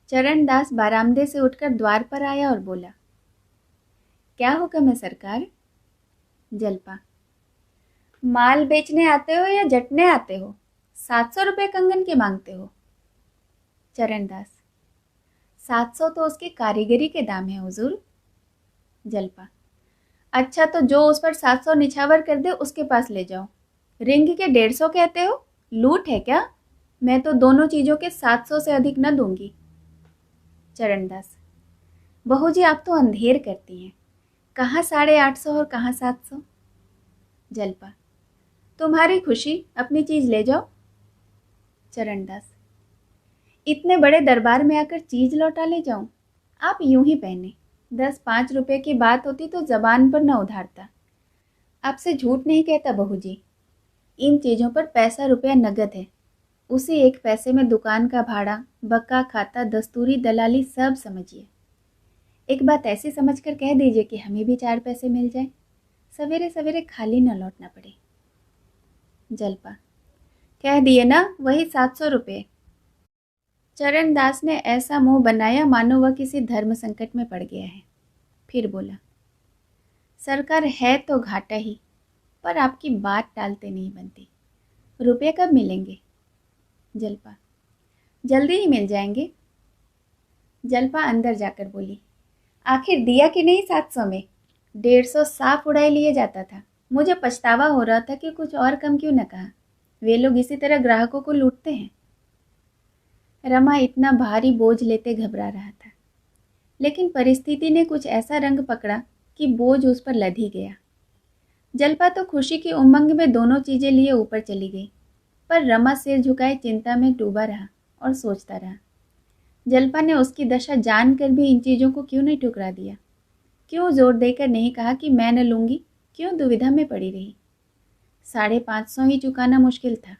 [SPEAKER 1] चरणदास बारामदे से उठकर द्वार पर आया और बोला, क्या हुक्म है सरकार? जल्पा, माल बेचने आते हो या जटने आते हो? 700 रुपये कंगन के मांगते हो? चरणदास, 700 तो उसकी कारीगरी के दाम है हुजूर। जल्पा, अच्छा तो जो उस पर 700 निछावर कर दे उसके पास ले जाओ। रिंग के 150 कहते हो, लूट है क्या? मैं तो दोनों चीजों के 700 से अधिक न दूंगी। चरणदास, बहू जी आप तो अंधेर करती हैं, कहाँ 850 और कहाँ 700। जल्पा, तुम्हारी खुशी, अपनी चीज ले जाओ। चरणदास, इतने बड़े दरबार में आकर चीज लौटा ले जाऊं? आप यूं ही पहने, 10-5 रुपए की बात होती तो जबान पर न उधारता। आपसे झूठ नहीं कहता बहू जी, इन चीजों पर पैसा रुपया नगद है। उसी एक पैसे में दुकान का भाड़ा, बक्का खाता, दस्तूरी, दलाली सब समझिए। एक बात ऐसी समझकर कह दीजिए कि हमें भी 4 पैसे मिल जाए, सवेरे सवेरे खाली न लौटना पड़े। जल्पा, कह दिए ना, वही 700 रुपये। चरणदास ने ऐसा मुंह बनाया मानो वह किसी धर्म संकट में पड़ गया है। फिर बोला, सरकार है तो घाटा ही, पर आपकी बात टालते नहीं बनती। रुपये कब मिलेंगे? जल्पा, जल्दी ही मिल जाएंगे। जल्पा अंदर जाकर बोली, आखिर दिया कि नहीं 700 में? 150 साफ उड़ाई लिए जाता था। मुझे पछतावा हो रहा था कि कुछ और कम क्यों न कहा। वे लोग इसी तरह ग्राहकों को लूटते हैं। रमा इतना भारी बोझ लेते घबरा रहा था, लेकिन परिस्थिति ने कुछ ऐसा रंग पकड़ा कि बोझ उस पर लद ही गया। जल्पा तो खुशी की उमंग में दोनों चीजें लिए ऊपर चली गई, पर रमा सिर झुकाए चिंता में डूबा रहा और सोचता रहा। जल्पा ने उसकी दशा जानकर भी इन चीज़ों को क्यों नहीं ठुकरा दिया? क्यों जोर देकर नहीं कहा कि मैं न लूँगी? क्यों दुविधा में पड़ी रही? 550 ही चुकाना मुश्किल था,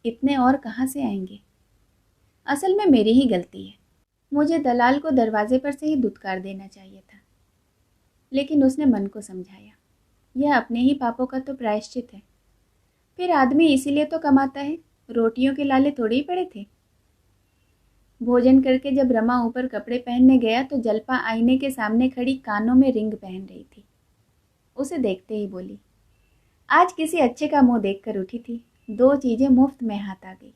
[SPEAKER 1] इतने और कहाँ से आएंगे? असल में मेरी ही गलती है, मुझे दलाल को दरवाजे पर से ही धुतकार देना चाहिए था। लेकिन उसने मन को समझाया, यह अपने ही पापों का तो प्रायश्चित है। फिर आदमी इसीलिए तो कमाता है, रोटियों के लाले थोड़े ही पड़े थे। भोजन करके जब रमा ऊपर कपड़े पहनने गया तो जल्पा आईने के सामने खड़ी कानों में रिंग पहन रही थी। उसे देखते ही बोली, आज किसी अच्छे का मुंह देखकर उठी थी, 2 चीजें मुफ्त में हाथ आ गई।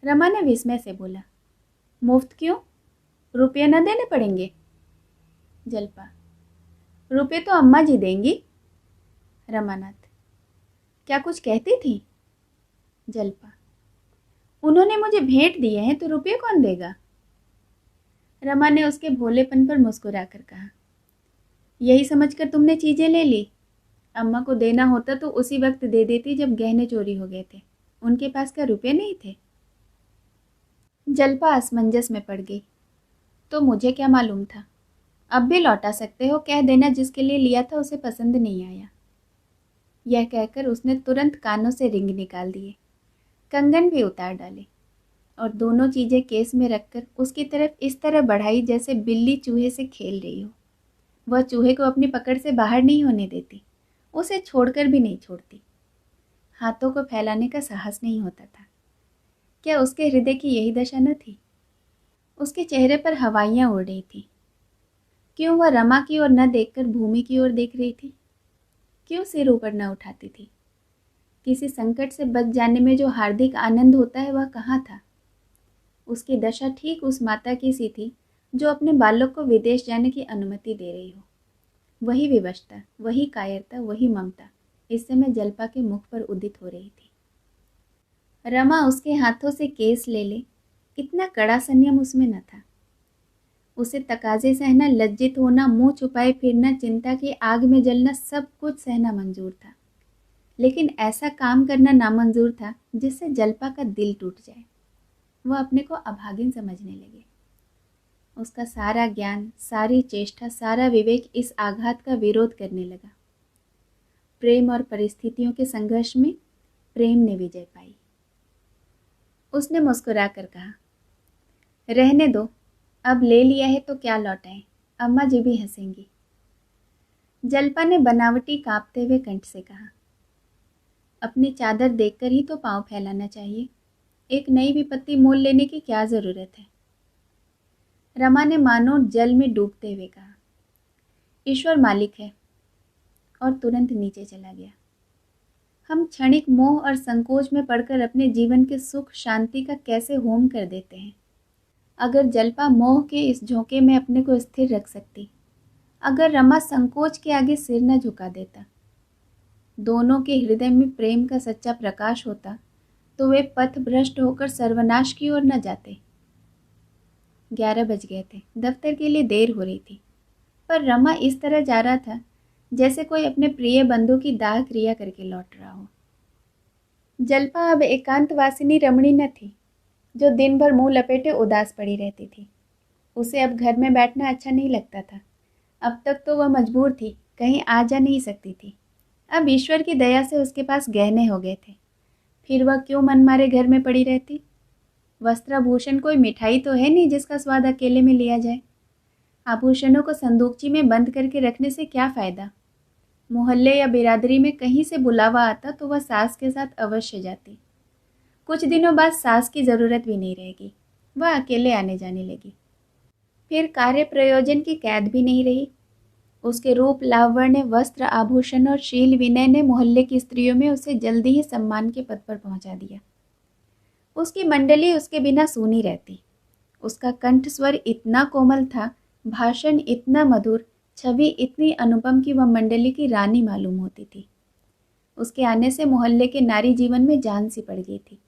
[SPEAKER 1] रमा ने विस्मय से बोला, मुफ्त क्यों? रुपये न देने पड़ेंगे? जल्पा, रुपये तो अम्मा जी देंगी। रमानाथ, क्या कुछ कहती थी? जल्पा, उन्होंने मुझे भेंट दिए हैं तो रुपये कौन देगा? रमा ने उसके भोलेपन पर मुस्कुराकर कहा, यही समझकर तुमने चीजें ले ली? अम्मा को देना होता तो उसी वक्त दे देती जब गहने चोरी हो गए थे। उनके पास क्या रुपये नहीं थे? जल्पा असमंजस में पड़ गई, तो मुझे क्या मालूम था? अब भी लौटा सकते हो, कह देना जिसके लिए लिया था उसे पसंद नहीं आया। यह कहकर उसने तुरंत कानों से रिंग निकाल दिए, कंगन भी उतार डाले और दोनों चीजें केस में रखकर उसकी तरफ इस तरह बढ़ाई जैसे बिल्ली चूहे से खेल रही हो। वह चूहे को अपनी पकड़ से बाहर नहीं होने देती, उसे छोड़कर भी नहीं छोड़ती। हाथों को फैलाने का साहस नहीं होता था। क्या उसके हृदय की यही दशा न थी? उसके चेहरे पर हवाइयां उड़ रही थी। क्यों वह रमा की ओर न देखकर भूमि की ओर देख रही थी? क्यों सिर ऊपर न उठाती थी? किसी संकट से बच जाने में जो हार्दिक आनंद होता है वह कहाँ था? उसकी दशा ठीक उस माता की सी थी जो अपने बालक को विदेश जाने की अनुमति दे रही हो। वही विवशता, वही कायरता, वही ममता इस समय जल्पा के मुख पर उदित हो रही थी। रमा उसके हाथों से केस ले ले, इतना कड़ा संयम उसमें न था। उसे तकाजे सहना, लज्जित होना, मुंह छुपाए फिरना, चिंता की आग में जलना, सब कुछ सहना मंजूर था। लेकिन ऐसा काम करना नामंजूर था जिससे जल्पा का दिल टूट जाए। वह अपने को अभागिन समझने लगे। उसका सारा ज्ञान, सारी चेष्टा, सारा विवेक इस आघात का विरोध करने लगा। प्रेम और परिस्थितियों के संघर्ष में प्रेम ने विजय पाई। उसने मुस्कुराकर कहा, रहने दो, अब ले लिया है तो क्या लौटाएं, अम्मा जी भी हंसेंगी। जल्पा ने बनावटी कांपते हुए कंठ से कहा, अपनी चादर देखकर ही तो पांव फैलाना चाहिए, एक नई विपत्ति मोल लेने की क्या जरूरत है। रमा ने मानो जल में डूबते हुए कहा, ईश्वर मालिक है, और तुरंत नीचे चला गया। हम क्षणिक मोह और संकोच में पड़कर अपने जीवन के सुख शांति का कैसे होम कर देते हैं। अगर जल्पा मोह के इस झोंके में अपने को स्थिर रख सकती, अगर रमा संकोच के आगे सिर न झुका देता, दोनों के हृदय में प्रेम का सच्चा प्रकाश होता, तो वे पथ भ्रष्ट होकर सर्वनाश की ओर न जाते। 11 बज गए थे, दफ्तर के लिए देर हो रही थी, पर रमा इस तरह जा रहा था जैसे कोई अपने प्रिय बंधु की दाह क्रिया करके लौट रहा हो। जल्पा अब एकांतवासिनी रमणी न थी, जो दिन भर मुंह लपेटे उदास पड़ी रहती थी। उसे अब घर में बैठना अच्छा नहीं लगता था। अब तक तो वह मजबूर थी, कहीं आ जा नहीं सकती थी। अब ईश्वर की दया से उसके पास गहने हो गए थे, फिर वह क्यों मन मारे घर में पड़ी रहती। वस्त्राभूषण कोई मिठाई तो है नहीं जिसका स्वाद अकेले में लिया जाए। आभूषणों को संदूकची में बंद करके रखने से क्या फ़ायदा। मोहल्ले या बिरादरी में कहीं से बुलावा आता तो वह सास के साथ अवश्य जाती। कुछ दिनों बाद सास की ज़रूरत भी नहीं रहेगी, वह अकेले आने जाने लगी। फिर कार्य प्रयोजन की कैद भी नहीं रही। उसके रूप, लावण्य, वस्त्र, आभूषण और शील विनय ने मोहल्ले की स्त्रियों में उसे जल्दी ही सम्मान के पद पर पहुंचा दिया। उसकी मंडली उसके बिना सूनी रहती। उसका कंठ स्वर इतना कोमल था, भाषण इतना मधुर, छवि इतनी अनुपम कि वह मंडली की रानी मालूम होती थी। उसके आने से मोहल्ले के नारी जीवन में जान सी पड़ गई थी।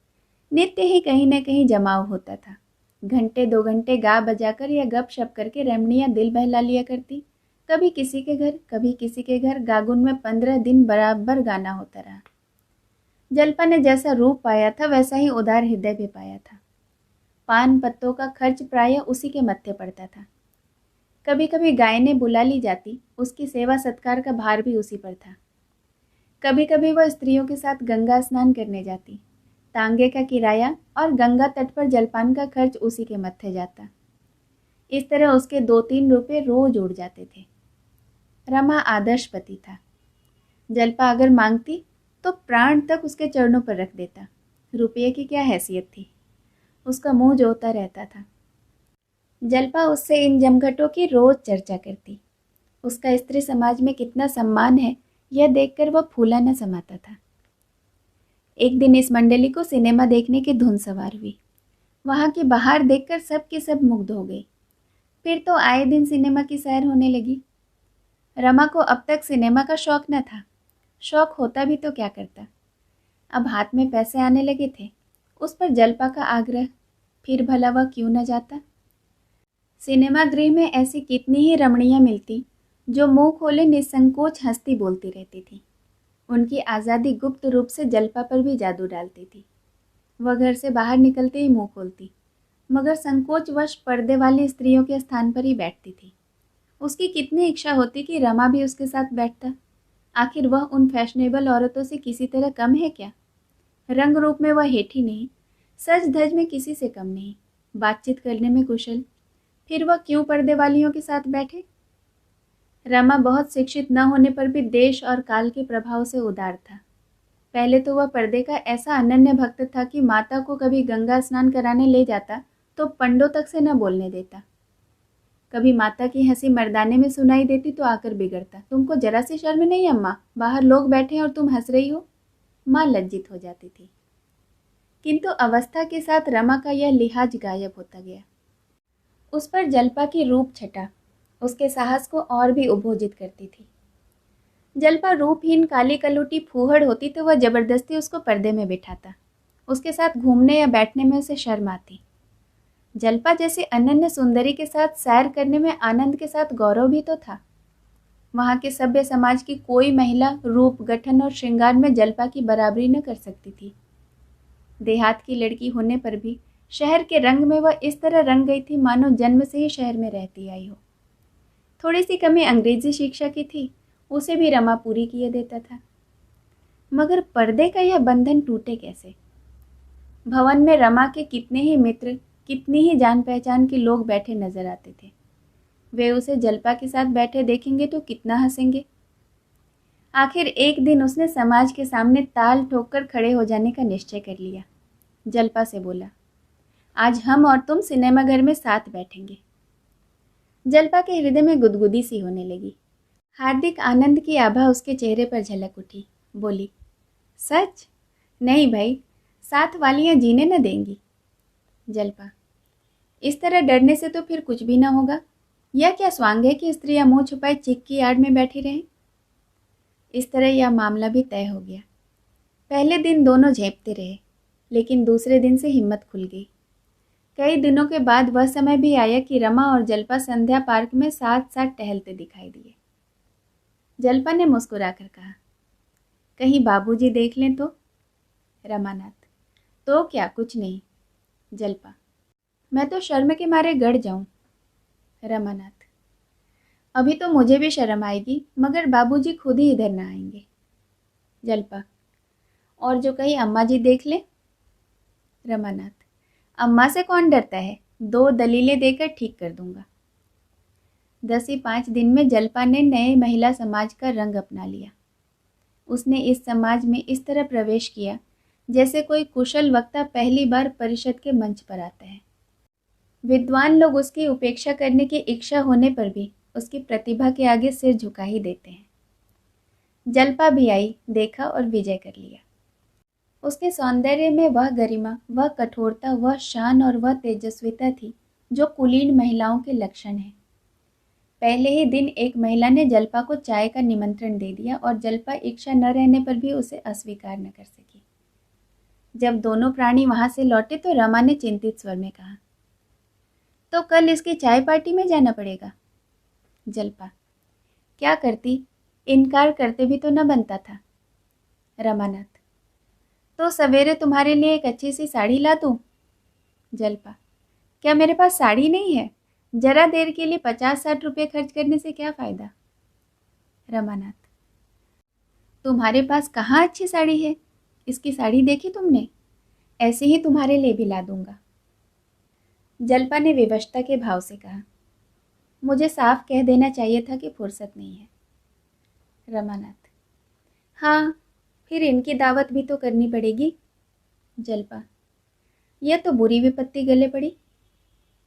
[SPEAKER 1] नित्य ही कहीं न कहीं जमाव होता था। घंटे 2 घंटे गा बजाकर या गप शप करके रमणियां दिल बहला लिया करती। कभी किसी के घर, कभी किसी के घर, गागुन में 15 दिन बराबर गाना होता रहा। जल्पा ने जैसा रूप पाया था वैसा ही उदार हृदय भी पाया था। पान पत्तों का खर्च प्रायः उसी के मत्थे पड़ता था। कभी कभी गायनें बुला ली जाती, उसकी सेवा सत्कार का भार भी उसी पर था। कभी कभी वह स्त्रियों के साथ गंगा स्नान करने जाती, तांगे का किराया और गंगा तट पर जलपान का खर्च उसी के मत्थे जाता। इस तरह उसके 2-3 रुपए रोज उड़ जाते थे। रमा आदर्श पति था। जल्पा अगर मांगती तो प्राण तक उसके चरणों पर रख देता। रुपये की क्या हैसियत थी, उसका मुंह जोता रहता था। जल्पा उससे इन जमघटों की रोज चर्चा करती। उसका स्त्री समाज में कितना सम्मान है यह देखकर वह फूला न समाता था। एक दिन इस मंडली को सिनेमा देखने की धुन सवार हुई। वहां की बहार देखकर सब के सब मुग्ध हो गई। फिर तो आए दिन सिनेमा की सैर होने लगी। रमा को अब तक सिनेमा का शौक न था। शौक होता भी तो क्या करता। अब हाथ में पैसे आने लगे थे, उस पर जल्पा का आग्रह, फिर भला वह क्यों न जाता। सिनेमा गृह में ऐसी कितनी ही रमणियां मिलती जो मुंह खोले निसंकोच हंसती बोलती रहती थी। उनकी आज़ादी गुप्त रूप से जल्पा पर भी जादू डालती थी। वह घर से बाहर निकलते ही मुंह खोलती, मगर संकोचवश पर्दे वाली स्त्रियों के स्थान पर ही बैठती थी। उसकी कितनी इच्छा होती कि रमा भी उसके साथ बैठता। आखिर वह उन फैशनेबल औरतों से किसी तरह कम है क्या। रंग रूप में वह हेठी नहीं, सज धज में किसी से कम नहीं, बातचीत करने में कुशल, फिर वह क्यों पर्दे वालियों के साथ बैठे। रमा बहुत शिक्षित न होने पर भी देश और काल के प्रभाव से उदार था। पहले तो वह पर्दे का ऐसा अनन्य भक्त था कि माता को कभी गंगा स्नान कराने ले जाता तो पंडों तक से न बोलने देता। कभी माता की हंसी मर्दाने में सुनाई देती तो आकर बिगड़ता, तुमको जरा सी शर्म नहीं अम्मा, बाहर लोग बैठे और तुम हंस रही हो। माँ लज्जित हो जाती थी। किंतु अवस्था के साथ रमा का यह लिहाज गायब होता गया। उस पर जल्पा की रूप छटा उसके साहस को और भी उभोजित करती थी। जल्पा रूपहीन काली कलूटी फूहड़ होती तो वह जबरदस्ती उसको पर्दे में बिठाता। उसके साथ घूमने या बैठने में उसे शर्म आती। जल्पा जैसी अनन्य सुंदरी के साथ सैर करने में आनंद के साथ गौरव भी तो था। वहाँ के सभ्य समाज की कोई महिला रूप, गठन और श्रृंगार में जल्पा की बराबरी न कर सकती थी। देहात की लड़की होने पर भी शहर के रंग में वह इस तरह रंग गई थी मानो जन्म से ही शहर में रहती आई हो। थोड़ी सी कमी अंग्रेजी शिक्षा की थी, उसे भी रमा पूरी किए देता था। मगर पर्दे का यह बंधन टूटे कैसे? भवन में रमा के कितने ही मित्र, कितनी ही जान पहचान के लोग बैठे नजर आते थे। वे उसे जल्पा के साथ बैठे देखेंगे तो कितना हंसेंगे। आखिर एक दिन उसने समाज के सामने ताल ठोक कर खड़े हो जाने का निश्चय कर लिया। जल्पा से बोला, आज हम और तुम सिनेमा घर में साथ बैठेंगे। जल्पा के हृदय में गुदगुदी सी होने लगी। हार्दिक आनंद की आभा उसके चेहरे पर झलक उठी। बोली, सच? नहीं भाई, साथ वालियां जीने न देंगी। जल्पा, इस तरह डरने से तो फिर कुछ भी ना होगा। यह क्या स्वांग है कि स्त्रियां मुंह छुपाए चिक की आड़ में बैठी रहें? इस तरह यह मामला भी तय हो गया। पहले दिन दोनों झेपते रहे, लेकिन दूसरे दिन से हिम्मत खुल गई। कई दिनों के बाद वह समय भी आया कि रमा और जल्पा संध्या पार्क में साथ साथ टहलते दिखाई दिए। जल्पा ने मुस्कुराकर कहा, कहीं बाबूजी देख लें तो? रमानाथ, तो क्या, कुछ नहीं। जल्पा, मैं तो शर्म के मारे गड़ जाऊं। रमानाथ, अभी तो मुझे भी शर्म आएगी, मगर बाबूजी खुद ही इधर ना आएंगे। जल्पा, और जो कहीं अम्मा जी देख ले? रमानाथ, अम्मा से कौन डरता है, 2 दलीलें देकर ठीक कर दूंगा। 10 ही 5 दिन में जल्पा ने नए महिला समाज का रंग अपना लिया। उसने इस समाज में इस तरह प्रवेश किया जैसे कोई कुशल वक्ता पहली बार परिषद के मंच पर आता है। विद्वान लोग उसकी उपेक्षा करने की इच्छा होने पर भी उसकी प्रतिभा के आगे सिर झुका ही देते हैं। जल्पा भी आई, देखा और विजय कर लिया। उसके सौंदर्य में वह गरिमा, वह कठोरता, वह शान और वह तेजस्विता थी जो कुलीन महिलाओं के लक्षण हैं। पहले ही दिन एक महिला ने जल्पा को चाय का निमंत्रण दे दिया और जल्पा इच्छा न रहने पर भी उसे अस्वीकार न कर सकी। जब दोनों प्राणी वहां से लौटे तो रमा ने चिंतित स्वर में कहा, तो कल इसकी चाय पार्टी में जाना पड़ेगा। जल्पा, क्या करती, इनकार करते भी तो न बनता था। रमानाथ, तो सवेरे तुम्हारे लिए एक अच्छी सी साड़ी ला दूं? जल्पा, क्या मेरे पास साड़ी नहीं है? जरा देर के लिए 50-60 रुपये खर्च करने से क्या फायदा? रमानाथ, तुम्हारे पास कहाँ अच्छी साड़ी है? इसकी साड़ी देखी तुमने? ऐसे ही तुम्हारे लिए भी ला दूंगा। जल्पा ने विवशता के भाव से कहा, मुझे साफ कह देना चाहिए था कि फुर्सत नहीं है। रमानाथ, हाँ, फिर इनकी दावत भी तो करनी पड़ेगी। जल्पा, यह तो बुरी विपत्ति गले पड़ी।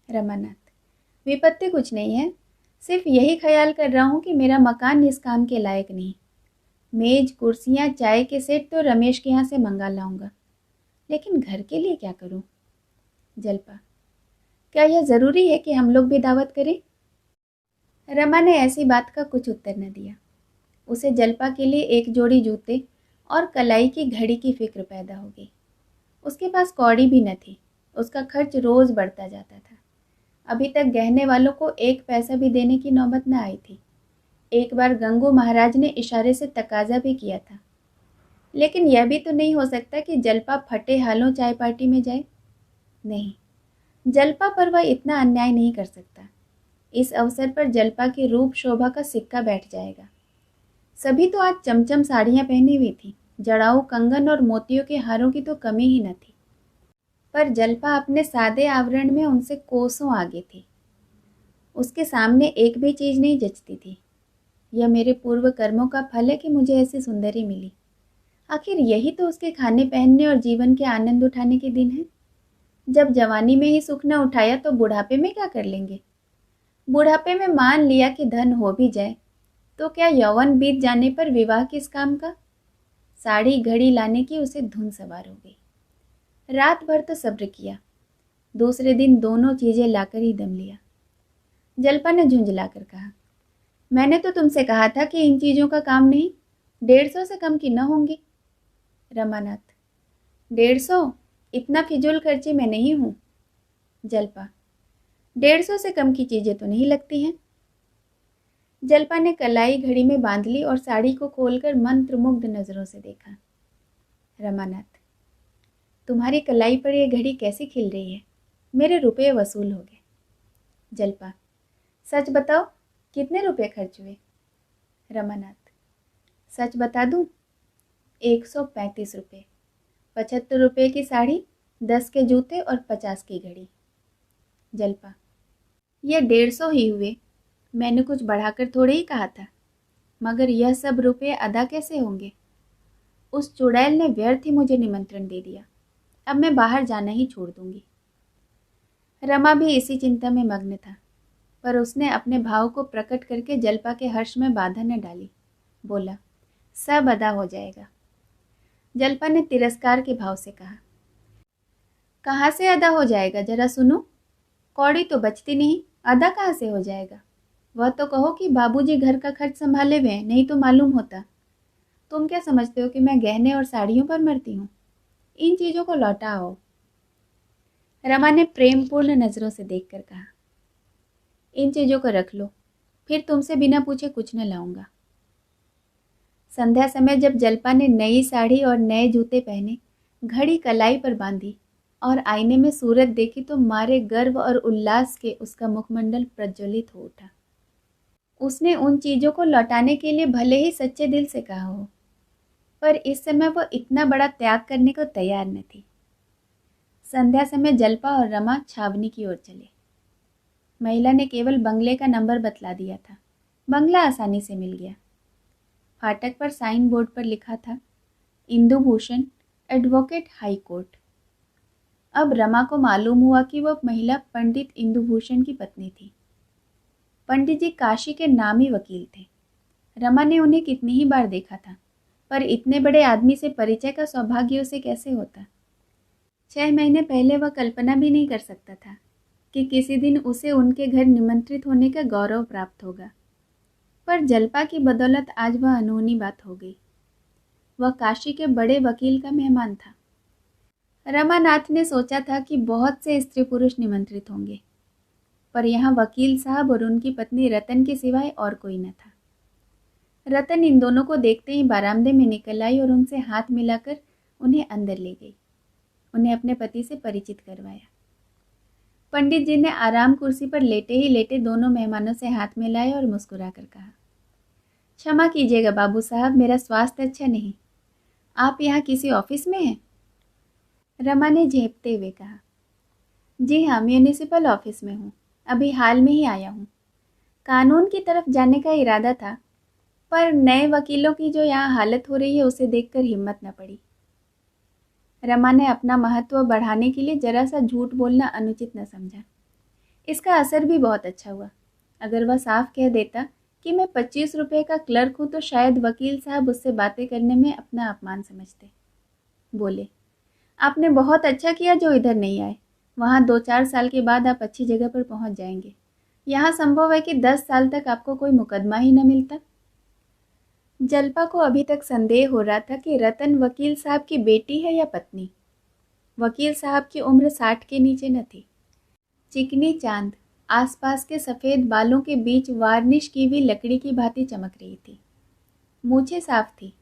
[SPEAKER 1] रमानाथ, विपत्ति कुछ नहीं है, सिर्फ यही ख्याल कर रहा हूँ कि मेरा मकान इस काम के लायक नहीं। मेज, कुर्सियाँ, चाय के सेट तो रमेश के यहाँ से मंगा लाऊंगा, लेकिन घर के लिए क्या करूँ? जल्पा, क्या यह ज़रूरी है कि हम लोग भी दावत करें? रमा ने ऐसी बात का कुछ उत्तर न दिया। उसे जल्पा के लिए एक जोड़ी जूते और कलाई की घड़ी की फिक्र पैदा हो गई। उसके पास कौड़ी भी न थी। उसका खर्च रोज़ बढ़ता जाता था। अभी तक गहने वालों को 1 पैसा भी देने की नौबत न आई थी। एक बार गंगू महाराज ने इशारे से तकाजा भी किया था, लेकिन यह भी तो नहीं हो सकता कि जल्पा फटे हालों चाय पार्टी में जाए। नहीं, जल्पा पर वह इतना अन्याय नहीं कर सकता। इस अवसर पर जल्पा की रूप शोभा का सिक्का बैठ जाएगा। सभी तो आज चमचम साड़ियाँ पहनी हुई थी, जड़ाऊ कंगन और मोतियों के हारों की तो कमी ही न थी, पर जल्पा अपने सादे आवरण में उनसे कोसों आगे थी। उसके सामने एक भी चीज़ नहीं जचती थी। यह मेरे पूर्व कर्मों का फल है कि मुझे ऐसी सुंदरी मिली। आखिर यही तो उसके खाने पहनने और जीवन के आनंद उठाने के दिन है। जब जवानी में ही सुख न उठाया तो बुढ़ापे में क्या कर लेंगे? बुढ़ापे में मान लिया कि धन हो भी जाए तो क्या यौवन बीत जाने पर विवाह किस काम का? साड़ी घड़ी लाने की उसे धुन सवार हो गई। रात भर तो सब्र किया, दूसरे दिन दोनों चीजें लाकर ही दम लिया। जल्पा ने झुंझलाकर कहा, मैंने तो तुमसे कहा था कि इन चीजों का काम नहीं, 150 से कम की न होंगी। रमानाथ, 150? इतना फिजूल खर्ची मैं नहीं हूँ। जल्पा, 150 से कम की चीज़ें तो नहीं लगती हैं। जल्पा ने कलाई घड़ी में बांध ली और साड़ी को खोलकर मंत्रमुग्ध नजरों से देखा। रमानाथ, तुम्हारी कलाई पर यह घड़ी कैसी खिल रही है? मेरे रुपये वसूल हो गए। जल्पा, सच बताओ, कितने रुपए खर्च हुए? रमानाथ, सच बता दूं? 135 रुपये। 75 रुपये की साड़ी, 10 के जूते और 50 की घड़ी। जल्पा, यह 150 ही हुए। मैंने कुछ बढ़ाकर थोड़े ही कहा था। मगर यह सब रुपये अदा कैसे होंगे? उस चुड़ैल ने व्यर्थ ही मुझे निमंत्रण दे दिया। अब मैं बाहर जाना ही छोड़ दूंगी। रमा भी इसी चिंता में मग्न था, पर उसने अपने भाव को प्रकट करके जल्पा के हर्ष में बाधा न डाली। बोला, सब अदा हो जाएगा। जल्पा ने तिरस्कार के भाव से कहा, कहाँ से अदा हो जाएगा, जरा सुनो। कौड़ी तो बचती नहीं, अदा कहाँ से हो जाएगा? वह तो कहो कि बाबूजी घर का खर्च संभाले हुए हैं, नहीं तो मालूम होता। तुम क्या समझते हो कि मैं गहने और साड़ियों पर मरती हूँ? इन चीजों को लौटाओ। रमा ने प्रेमपूर्ण नजरों से देखकर कहा, इन चीजों को रख लो, फिर तुमसे बिना पूछे कुछ न लाऊंगा। संध्या समय जब जल्पा ने नई साड़ी और नए जूते पहने, घड़ी कलाई पर बांधी और आईने में सूरत देखी तो मारे गर्व और उल्लास के उसका मुखमंडल प्रज्वलित हो उठा। उसने उन चीजों को लौटाने के लिए भले ही सच्चे दिल से कहा हो, पर इस समय वो इतना बड़ा त्याग करने को तैयार न थी। संध्या समय जल्पा और रमा छावनी की ओर चले। महिला ने केवल बंगले का नंबर बतला दिया था। बंगला आसानी से मिल गया। फाटक पर साइन बोर्ड पर लिखा था, इंदुभूषण, एडवोकेट हाई कोर्ट। अब रमा को मालूम हुआ कि वह महिला पंडित इंदुभूषण की पत्नी थी। पंडित जी काशी के नामी वकील थे। रमा ने उन्हें कितनी ही बार देखा था, पर इतने बड़े आदमी से परिचय का सौभाग्य उसे कैसे होता? 6 महीने पहले वह कल्पना भी नहीं कर सकता था कि किसी दिन उसे उनके घर निमंत्रित होने का गौरव प्राप्त होगा। पर जल्पा की बदौलत आज वह अनहोनी बात हो गई। वह काशी के बड़े वकील का मेहमान था। रमानाथ ने सोचा था कि बहुत से स्त्री पुरुष निमंत्रित होंगे, पर यहाँ वकील साहब और उनकी पत्नी रतन के सिवाय और कोई न था। रतन इन दोनों को देखते ही बरामदे में निकल आई और उनसे हाथ मिलाकर उन्हें अंदर ले गई। उन्हें अपने पति से परिचित करवाया। पंडित जी ने आराम कुर्सी पर लेटे ही लेटे दोनों मेहमानों से हाथ मिलाए और मुस्कुरा कर कहा, क्षमा कीजिएगा बाबू साहब, मेरा स्वास्थ्य अच्छा नहीं। आप यहाँ किसी ऑफिस में हैं? रमा ने झेपते हुए कहा, जी हाँ, म्यूनिसिपल ऑफिस में हूँ। अभी हाल में ही आया हूँ। कानून की तरफ जाने का इरादा था, पर नए वकीलों की जो यहाँ हालत हो रही है उसे देखकर हिम्मत न पड़ी। रमा ने अपना महत्व बढ़ाने के लिए जरा सा झूठ बोलना अनुचित न समझा। इसका असर भी बहुत अच्छा हुआ। अगर वह साफ कह देता कि मैं 25 रुपये का क्लर्क हूँ तो शायद वकील साहब उससे बातें करने में अपना अपमान समझते। बोले, आपने बहुत अच्छा किया जो इधर नहीं आए। वहाँ 2-4 साल के बाद आप अच्छी जगह पर पहुँच जाएंगे। यहाँ संभव है कि 10 साल तक आपको कोई मुकदमा ही न मिलता। जल्पा को अभी तक संदेह हो रहा था कि रतन वकील साहब की बेटी है या पत्नी। वकील साहब की उम्र 60 के नीचे न थी। चिकनी चांद आसपास के सफ़ेद बालों के बीच वार्निश की हुई लकड़ी की भांति चमक रही थी। मूछें साफ थी,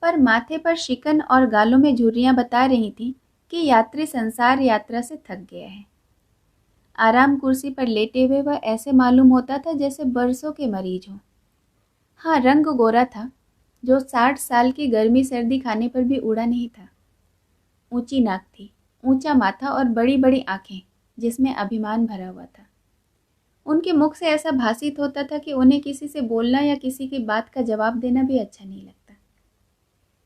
[SPEAKER 1] पर माथे पर शिकन और गालों में झुर्रियां बता रही थीं कि यात्री संसार यात्रा से थक गया है। आराम कुर्सी पर लेटे हुए वह ऐसे मालूम होता था जैसे बरसों के मरीज हों। हाँ, रंग गोरा था, जो 60 साल की गर्मी सर्दी खाने पर भी उड़ा नहीं था। ऊंची नाक थी, ऊंचा माथा और बड़ी बड़ी आंखें जिसमें अभिमान भरा हुआ था। उनके मुख से ऐसा भासित होता था कि उन्हें किसी से बोलना या किसी की बात का जवाब देना भी अच्छा नहीं लगता।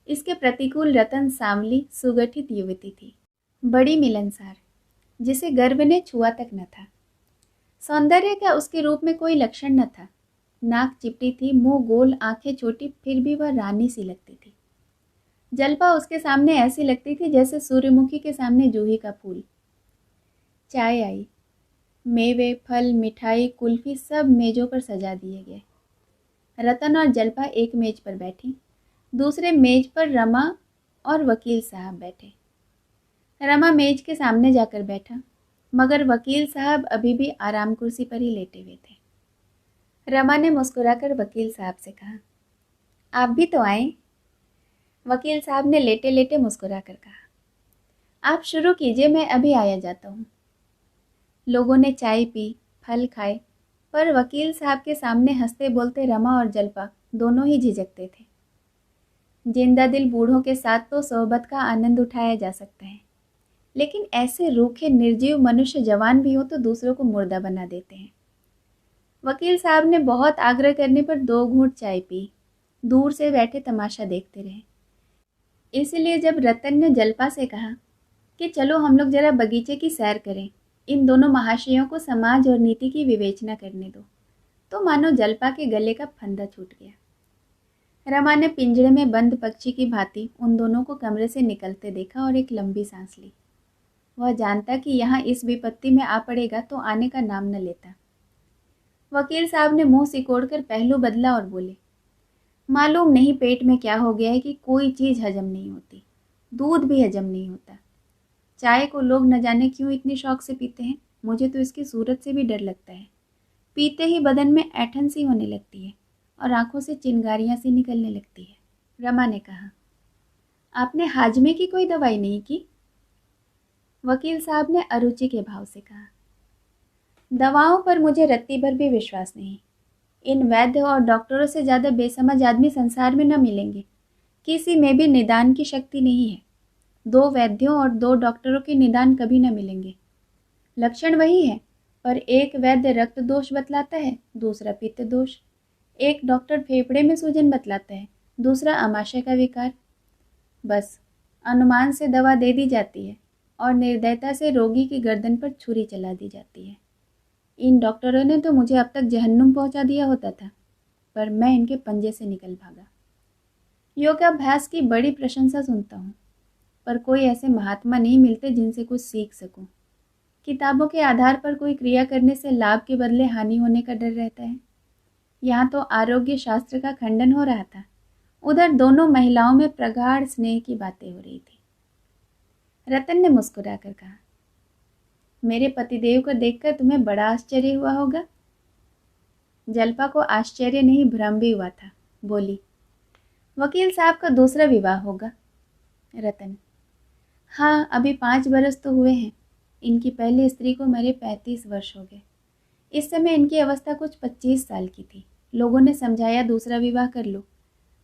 [SPEAKER 1] इसके प्रतिकूल रतन सांवली सुगठित युवती थी, बड़ी मिलनसार, जिसे गर्व ने छुआ तक न था। सौंदर्य का उसके रूप में कोई लक्षण न था। नाक चिपटी थी, मुंह गोल, आंखें छोटी, फिर भी वह रानी सी लगती थी। जल्पा उसके सामने ऐसी लगती थी जैसे सूर्यमुखी के सामने जूही का फूल। चाय आई। मेवे, फल, मिठाई, कुल्फी सब मेजों पर सजा दिए गए। रतन और जल्पा एक मेज पर बैठी, दूसरे मेज पर रमा और वकील साहब बैठे। रमा मेज के सामने जाकर बैठा। मगर वकील साहब अभी भी आराम कुर्सी पर ही लेटे हुए थे। रमा ने मुस्कुराकर वकील साहब से कहा, आप भी तो आए। वकील साहब ने लेटे लेटे मुस्कुरा कर कहा, आप शुरू कीजिए, मैं अभी आया जाता हूँ। लोगों ने चाय पी, फल खाए, पर वकील साहब के सामने हंसते बोलते रमा और जल्पा दोनों ही झिझकते थे। जिंदा दिल बूढ़ों के साथ तो सोहबत का आनंद उठाया जा सकता है, लेकिन ऐसे रूखे निर्जीव मनुष्य जवान भी हो तो दूसरों को मुर्दा बना देते हैं। वकील साहब ने बहुत आग्रह करने पर 2 घूंट चाय पी, दूर से बैठे तमाशा देखते रहे। इसलिए जब रतन ने जल्पा से कहा कि चलो हम लोग जरा बगीचे की सैर करें, इन दोनों महाशयों को समाज और नीति की विवेचना करने दो, तो मानो जल्पा के गले का फंदा छूट गया। रमा ने पिंजरे में बंद पक्षी की भांति उन दोनों को कमरे से निकलते देखा और एक लंबी सांस ली। वह जानता कि यहाँ इस विपत्ति में आ पड़ेगा तो आने का नाम न लेता। वकील साहब ने मुंह सिकोड़कर पहलू बदला और बोले, मालूम नहीं पेट में क्या हो गया है कि कोई चीज़ हजम नहीं होती, दूध भी हजम नहीं होता। चाय को लोग न जाने क्यों इतनी शौक से पीते हैं, मुझे तो इसकी सूरत से भी डर लगता है। पीते ही बदन में ऐंठन सी होने लगती है और आंखों से चिंगारियां सी निकलने लगती है। रमा ने कहा, आपने हाजमे की कोई दवाई नहीं की? वकील साहब ने अरुचि के भाव से कहा, दवाओं पर मुझे रत्ती भर भी विश्वास नहीं। इन वैद्य और डॉक्टरों से ज़्यादा बेसमझ आदमी संसार में न मिलेंगे। किसी में भी निदान की शक्ति नहीं है। 2 वैद्यों और 2 डॉक्टरों के निदान कभी न मिलेंगे। लक्षण वही है, पर एक वैद्य रक्त दोष बतलाता है, दूसरा पित्त दोष। एक डॉक्टर फेफड़े में सूजन बतलाता है, दूसरा आमाशय का विकार। बस अनुमान से दवा दे दी जाती है और निर्दयता से रोगी की गर्दन पर छुरी चला दी जाती है। इन डॉक्टरों ने तो मुझे अब तक जहन्नुम पहुंचा दिया होता था, पर मैं इनके पंजे से निकल भागा। योगाभ्यास की बड़ी प्रशंसा सुनता हूँ, पर कोई ऐसे महात्मा नहीं मिलते जिनसे कुछ सीख सकूं। किताबों के आधार पर कोई क्रिया करने से लाभ के बदले हानि होने का डर रहता है। यहाँ तो आरोग्य शास्त्र का खंडन हो रहा था, उधर दोनों महिलाओं में प्रगाढ़ स्नेह की बातें हो रही थी। रतन ने मुस्कुराकर कहा, मेरे पतिदेव को देखकर तुम्हें बड़ा आश्चर्य हुआ होगा। जल्पा को आश्चर्य नहीं भ्रम भी हुआ था, बोली, वकील साहब का दूसरा विवाह होगा। रतन, हाँ, अभी 5 बरस तो हुए हैं। इनकी पहली स्त्री को मरे 35 वर्ष हो गए। इस समय इनकी अवस्था कुछ 25 साल की थी। लोगों ने समझाया दूसरा विवाह कर लो,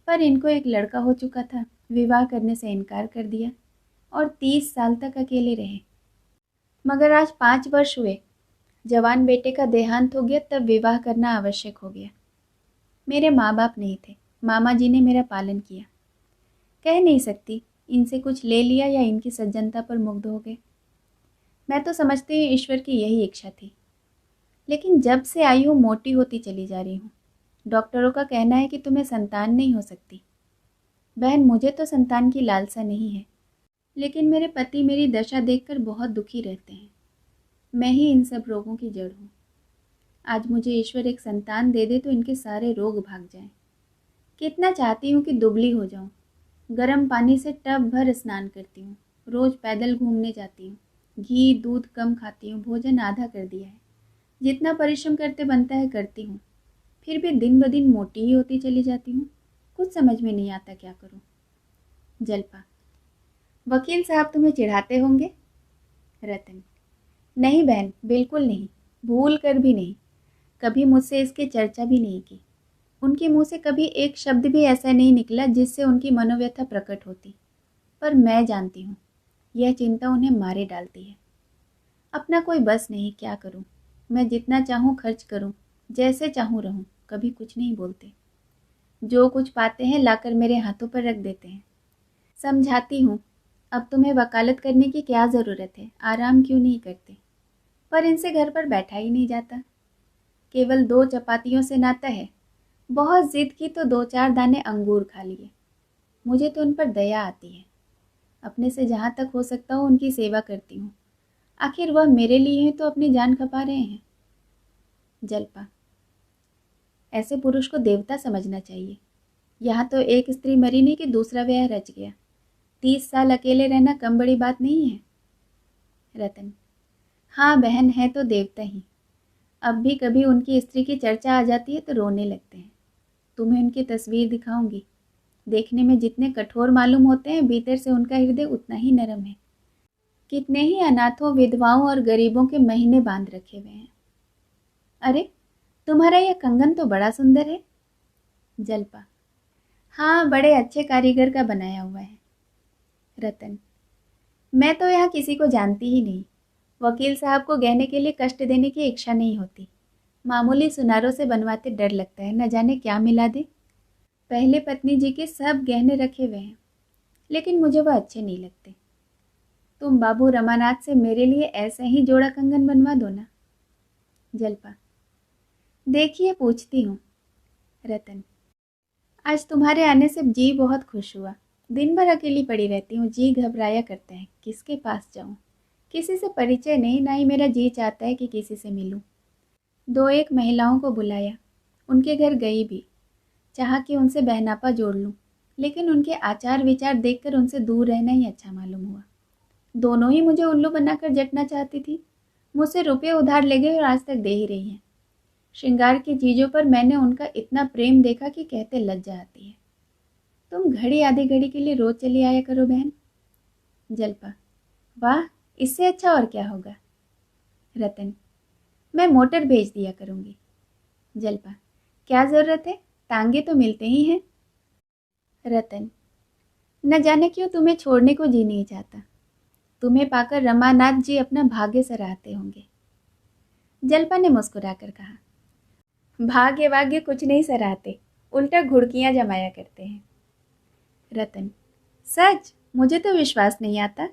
[SPEAKER 1] पर इनको एक लड़का हो चुका था, विवाह करने से इनकार कर दिया और 30 साल तक अकेले रहे। मगर आज 5 वर्ष हुए, जवान बेटे का देहांत हो गया, तब विवाह करना आवश्यक हो गया। मेरे माँ बाप नहीं थे, मामा जी ने मेरा पालन किया। कह नहीं सकती इनसे कुछ ले लिया या इनकी सज्जनता पर मुग्ध हो गए। मैं तो समझती हूँ ईश्वर की यही इच्छा थी, लेकिन जब से आई हूँ मोटी होती चली जा रही हूँ। डॉक्टरों का कहना है कि तुम्हें संतान नहीं हो सकती। बहन, मुझे तो संतान की लालसा नहीं है, लेकिन मेरे पति मेरी दशा देखकर बहुत दुखी रहते हैं। मैं ही इन सब रोगों की जड़ हूँ। आज मुझे ईश्वर एक संतान दे दे तो इनके सारे रोग भाग जाएं। कितना चाहती हूँ कि दुबली हो जाऊँ। गर्म पानी से टब भर स्नान करती हूँ, रोज पैदल घूमने जाती हूँ, घी दूध कम खाती हूँ, भोजन आधा कर दिया है। जितना परिश्रम करते बनता है करती हूँ, फिर भी दिन ब दिन मोटी ही होती चली जाती हूँ। कुछ समझ में नहीं आता क्या करूँ। जल्पा, वकील साहब तुम्हें चिढ़ाते होंगे। रतन, नहीं बहन, बिल्कुल नहीं, भूल कर भी नहीं। कभी मुझसे इसकी चर्चा भी नहीं की। उनके मुंह से कभी एक शब्द भी ऐसा नहीं निकला जिससे उनकी मनोव्यथा प्रकट होती। पर मैं जानती हूँ यह चिंता उन्हें मारे डालती है। अपना कोई बस नहीं, क्या करूँ। मैं जितना चाहूँ खर्च करूँ, जैसे चाहूँ रहूँ, कभी कुछ नहीं बोलते। जो कुछ पाते हैं लाकर मेरे हाथों पर रख देते हैं। समझाती हूँ, अब तुम्हें वकालत करने की क्या ज़रूरत है, आराम क्यों नहीं करते। पर इनसे घर पर बैठा ही नहीं जाता। केवल 2 चपातियों से नाता है। बहुत जिद की तो 2-4 दाने अंगूर खा लिए। मुझे तो उन पर दया आती है। अपने से जहाँ तक हो सकता हो उनकी सेवा करती हूँ। आखिर वह मेरे लिए हैं तो अपनी जान खपा रहे हैं। जल्पा, ऐसे पुरुष को देवता समझना चाहिए। यहाँ तो एक स्त्री मरी नहीं कि दूसरा ब्याह रच गया। 30 साल अकेले रहना कम बड़ी बात नहीं है। रतन, हाँ बहन है तो देवता ही। अब भी कभी उनकी स्त्री की चर्चा आ जाती है तो रोने लगते हैं। तुम्हें उनकी तस्वीर दिखाऊंगी। देखने में जितने कठोर मालूम होते हैं, भीतर से उनका हृदय उतना ही नरम है। कितने ही अनाथों, विधवाओं और गरीबों के महीने बांध रखे हुए हैं। अरे, तुम्हारा यह कंगन तो बड़ा सुंदर है। जलपा, हाँ बड़े अच्छे कारीगर का बनाया हुआ है। रतन, मैं तो यहाँ किसी को जानती ही नहीं। वकील साहब को गहने के लिए कष्ट देने की इच्छा नहीं होती। मामूली सुनारों से बनवाते डर लगता है, न जाने क्या मिला दे। पहले पत्नी जी के सब गहने रखे हुए हैं, लेकिन मुझे वह अच्छे नहीं लगते। तुम बाबू रमानाथ से मेरे लिए ऐसा ही जोड़ा कंगन बनवा दो ना। जलपा, देखिए पूछती हूँ। रतन, आज तुम्हारे आने से जी बहुत खुश हुआ। दिन भर अकेली पड़ी रहती हूँ, जी घबराया करता है, किसके पास जाऊँ। किसी से परिचय नहीं, ना ही मेरा जी चाहता है कि किसी से मिलूं। दो एक महिलाओं को बुलाया, उनके घर गई भी, चाहा कि उनसे बहनापा जोड़ लूं, लेकिन उनके आचार विचार देखकर उनसे दूर रहना ही अच्छा मालूम हुआ। दोनों ही मुझे उल्लू बनाकर जटना चाहती थी। मुझसे रुपये उधार ले गई और आज तक दे ही रही हैं। श्रृंगार की चीज़ों पर मैंने उनका इतना प्रेम देखा कि कहते लज्जा आती है। तुम घड़ी आधी घड़ी के लिए रोज चली आया करो बहन। जलपा, वाह, इससे अच्छा और क्या होगा। रतन, मैं मोटर भेज दिया करूंगी। जलपा, क्या ज़रूरत है, टांगे तो मिलते ही हैं। रतन, न जाने क्यों तुम्हें छोड़ने को जी नहीं चाहता। तुम्हें पाकर रमानाथ जी अपना भाग्य सराहते होंगे। जलपा ने मुस्कुराकर कहा, भाग्य वाग्य कुछ नहीं सराहते, उल्टा घुड़कियां जमाया करते हैं। रतन, सच? मुझे तो विश्वास नहीं आता।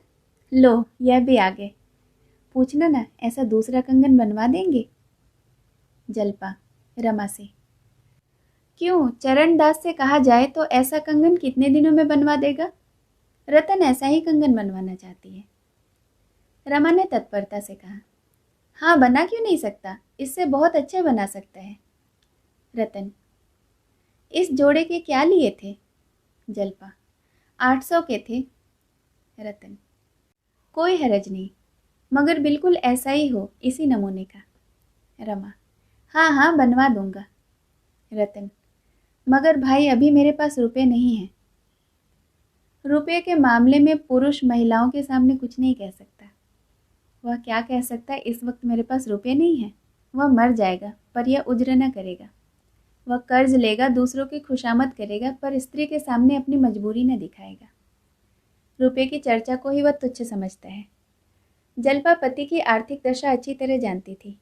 [SPEAKER 1] लो, यह भी आ गए। पूछना ना, ऐसा दूसरा कंगन बनवा देंगे। जलपा, रमा से, क्यों, चरण दास से कहा जाए तो ऐसा कंगन कितने दिनों में बनवा देगा। रतन ऐसा ही कंगन बनवाना चाहती है। रमा ने तत्परता से कहा, हाँ बना क्यों नहीं सकता, इससे बहुत अच्छे बना सकता है। रतन, इस जोड़े के क्या लिए थे। जलपा, 800 के थे। रतन, कोई हरज नहीं, मगर बिल्कुल ऐसा ही हो, इसी नमूने का। रमा, हाँ हाँ बनवा दूंगा। रतन, मगर भाई अभी मेरे पास रुपए नहीं हैं। रुपये के मामले में पुरुष महिलाओं के सामने कुछ नहीं कह सकता। वह क्या कह सकता है, इस वक्त मेरे पास रुपये नहीं है। वह मर जाएगा पर यह उज्र न करेगा। वह कर्ज लेगा, दूसरों की खुशामद करेगा, पर स्त्री के सामने अपनी मजबूरी न दिखाएगा। रुपये की चर्चा को ही वह तुच्छ समझता है। जलपा पति की आर्थिक दशा अच्छी तरह जानती थी,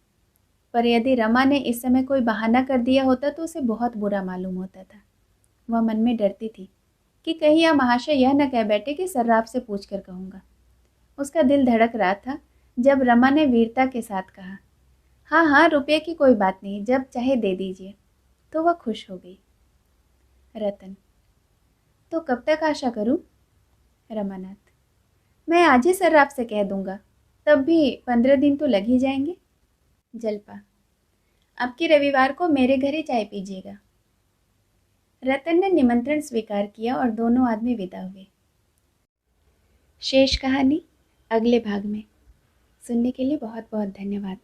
[SPEAKER 1] पर यदि रमा ने इस समय कोई बहाना कर दिया होता तो उसे बहुत बुरा मालूम होता था। वह मन में डरती थी कि कहीं यह महाशय यह न कह बैठे कि सर्राफ से पूछ कर कहूँगा। उसका दिल धड़क रहा था जब रमा ने वीरता के साथ कहा, हाँ हाँ रुपये की कोई बात नहीं, जब चाहे दे दीजिए, तो वह खुश हो गई। रतन, तो कब तक आशा करूं। रमानाथ, मैं आज ही सर्राफ से कह दूंगा, तब भी 15 दिन तो लग ही जाएंगे। जलपा, अब की रविवार को मेरे घर ही चाय पीजिएगा। रतन ने निमंत्रण स्वीकार किया और दोनों आदमी विदा हुए। शेष कहानी अगले भाग में। सुनने के लिए बहुत बहुत धन्यवाद।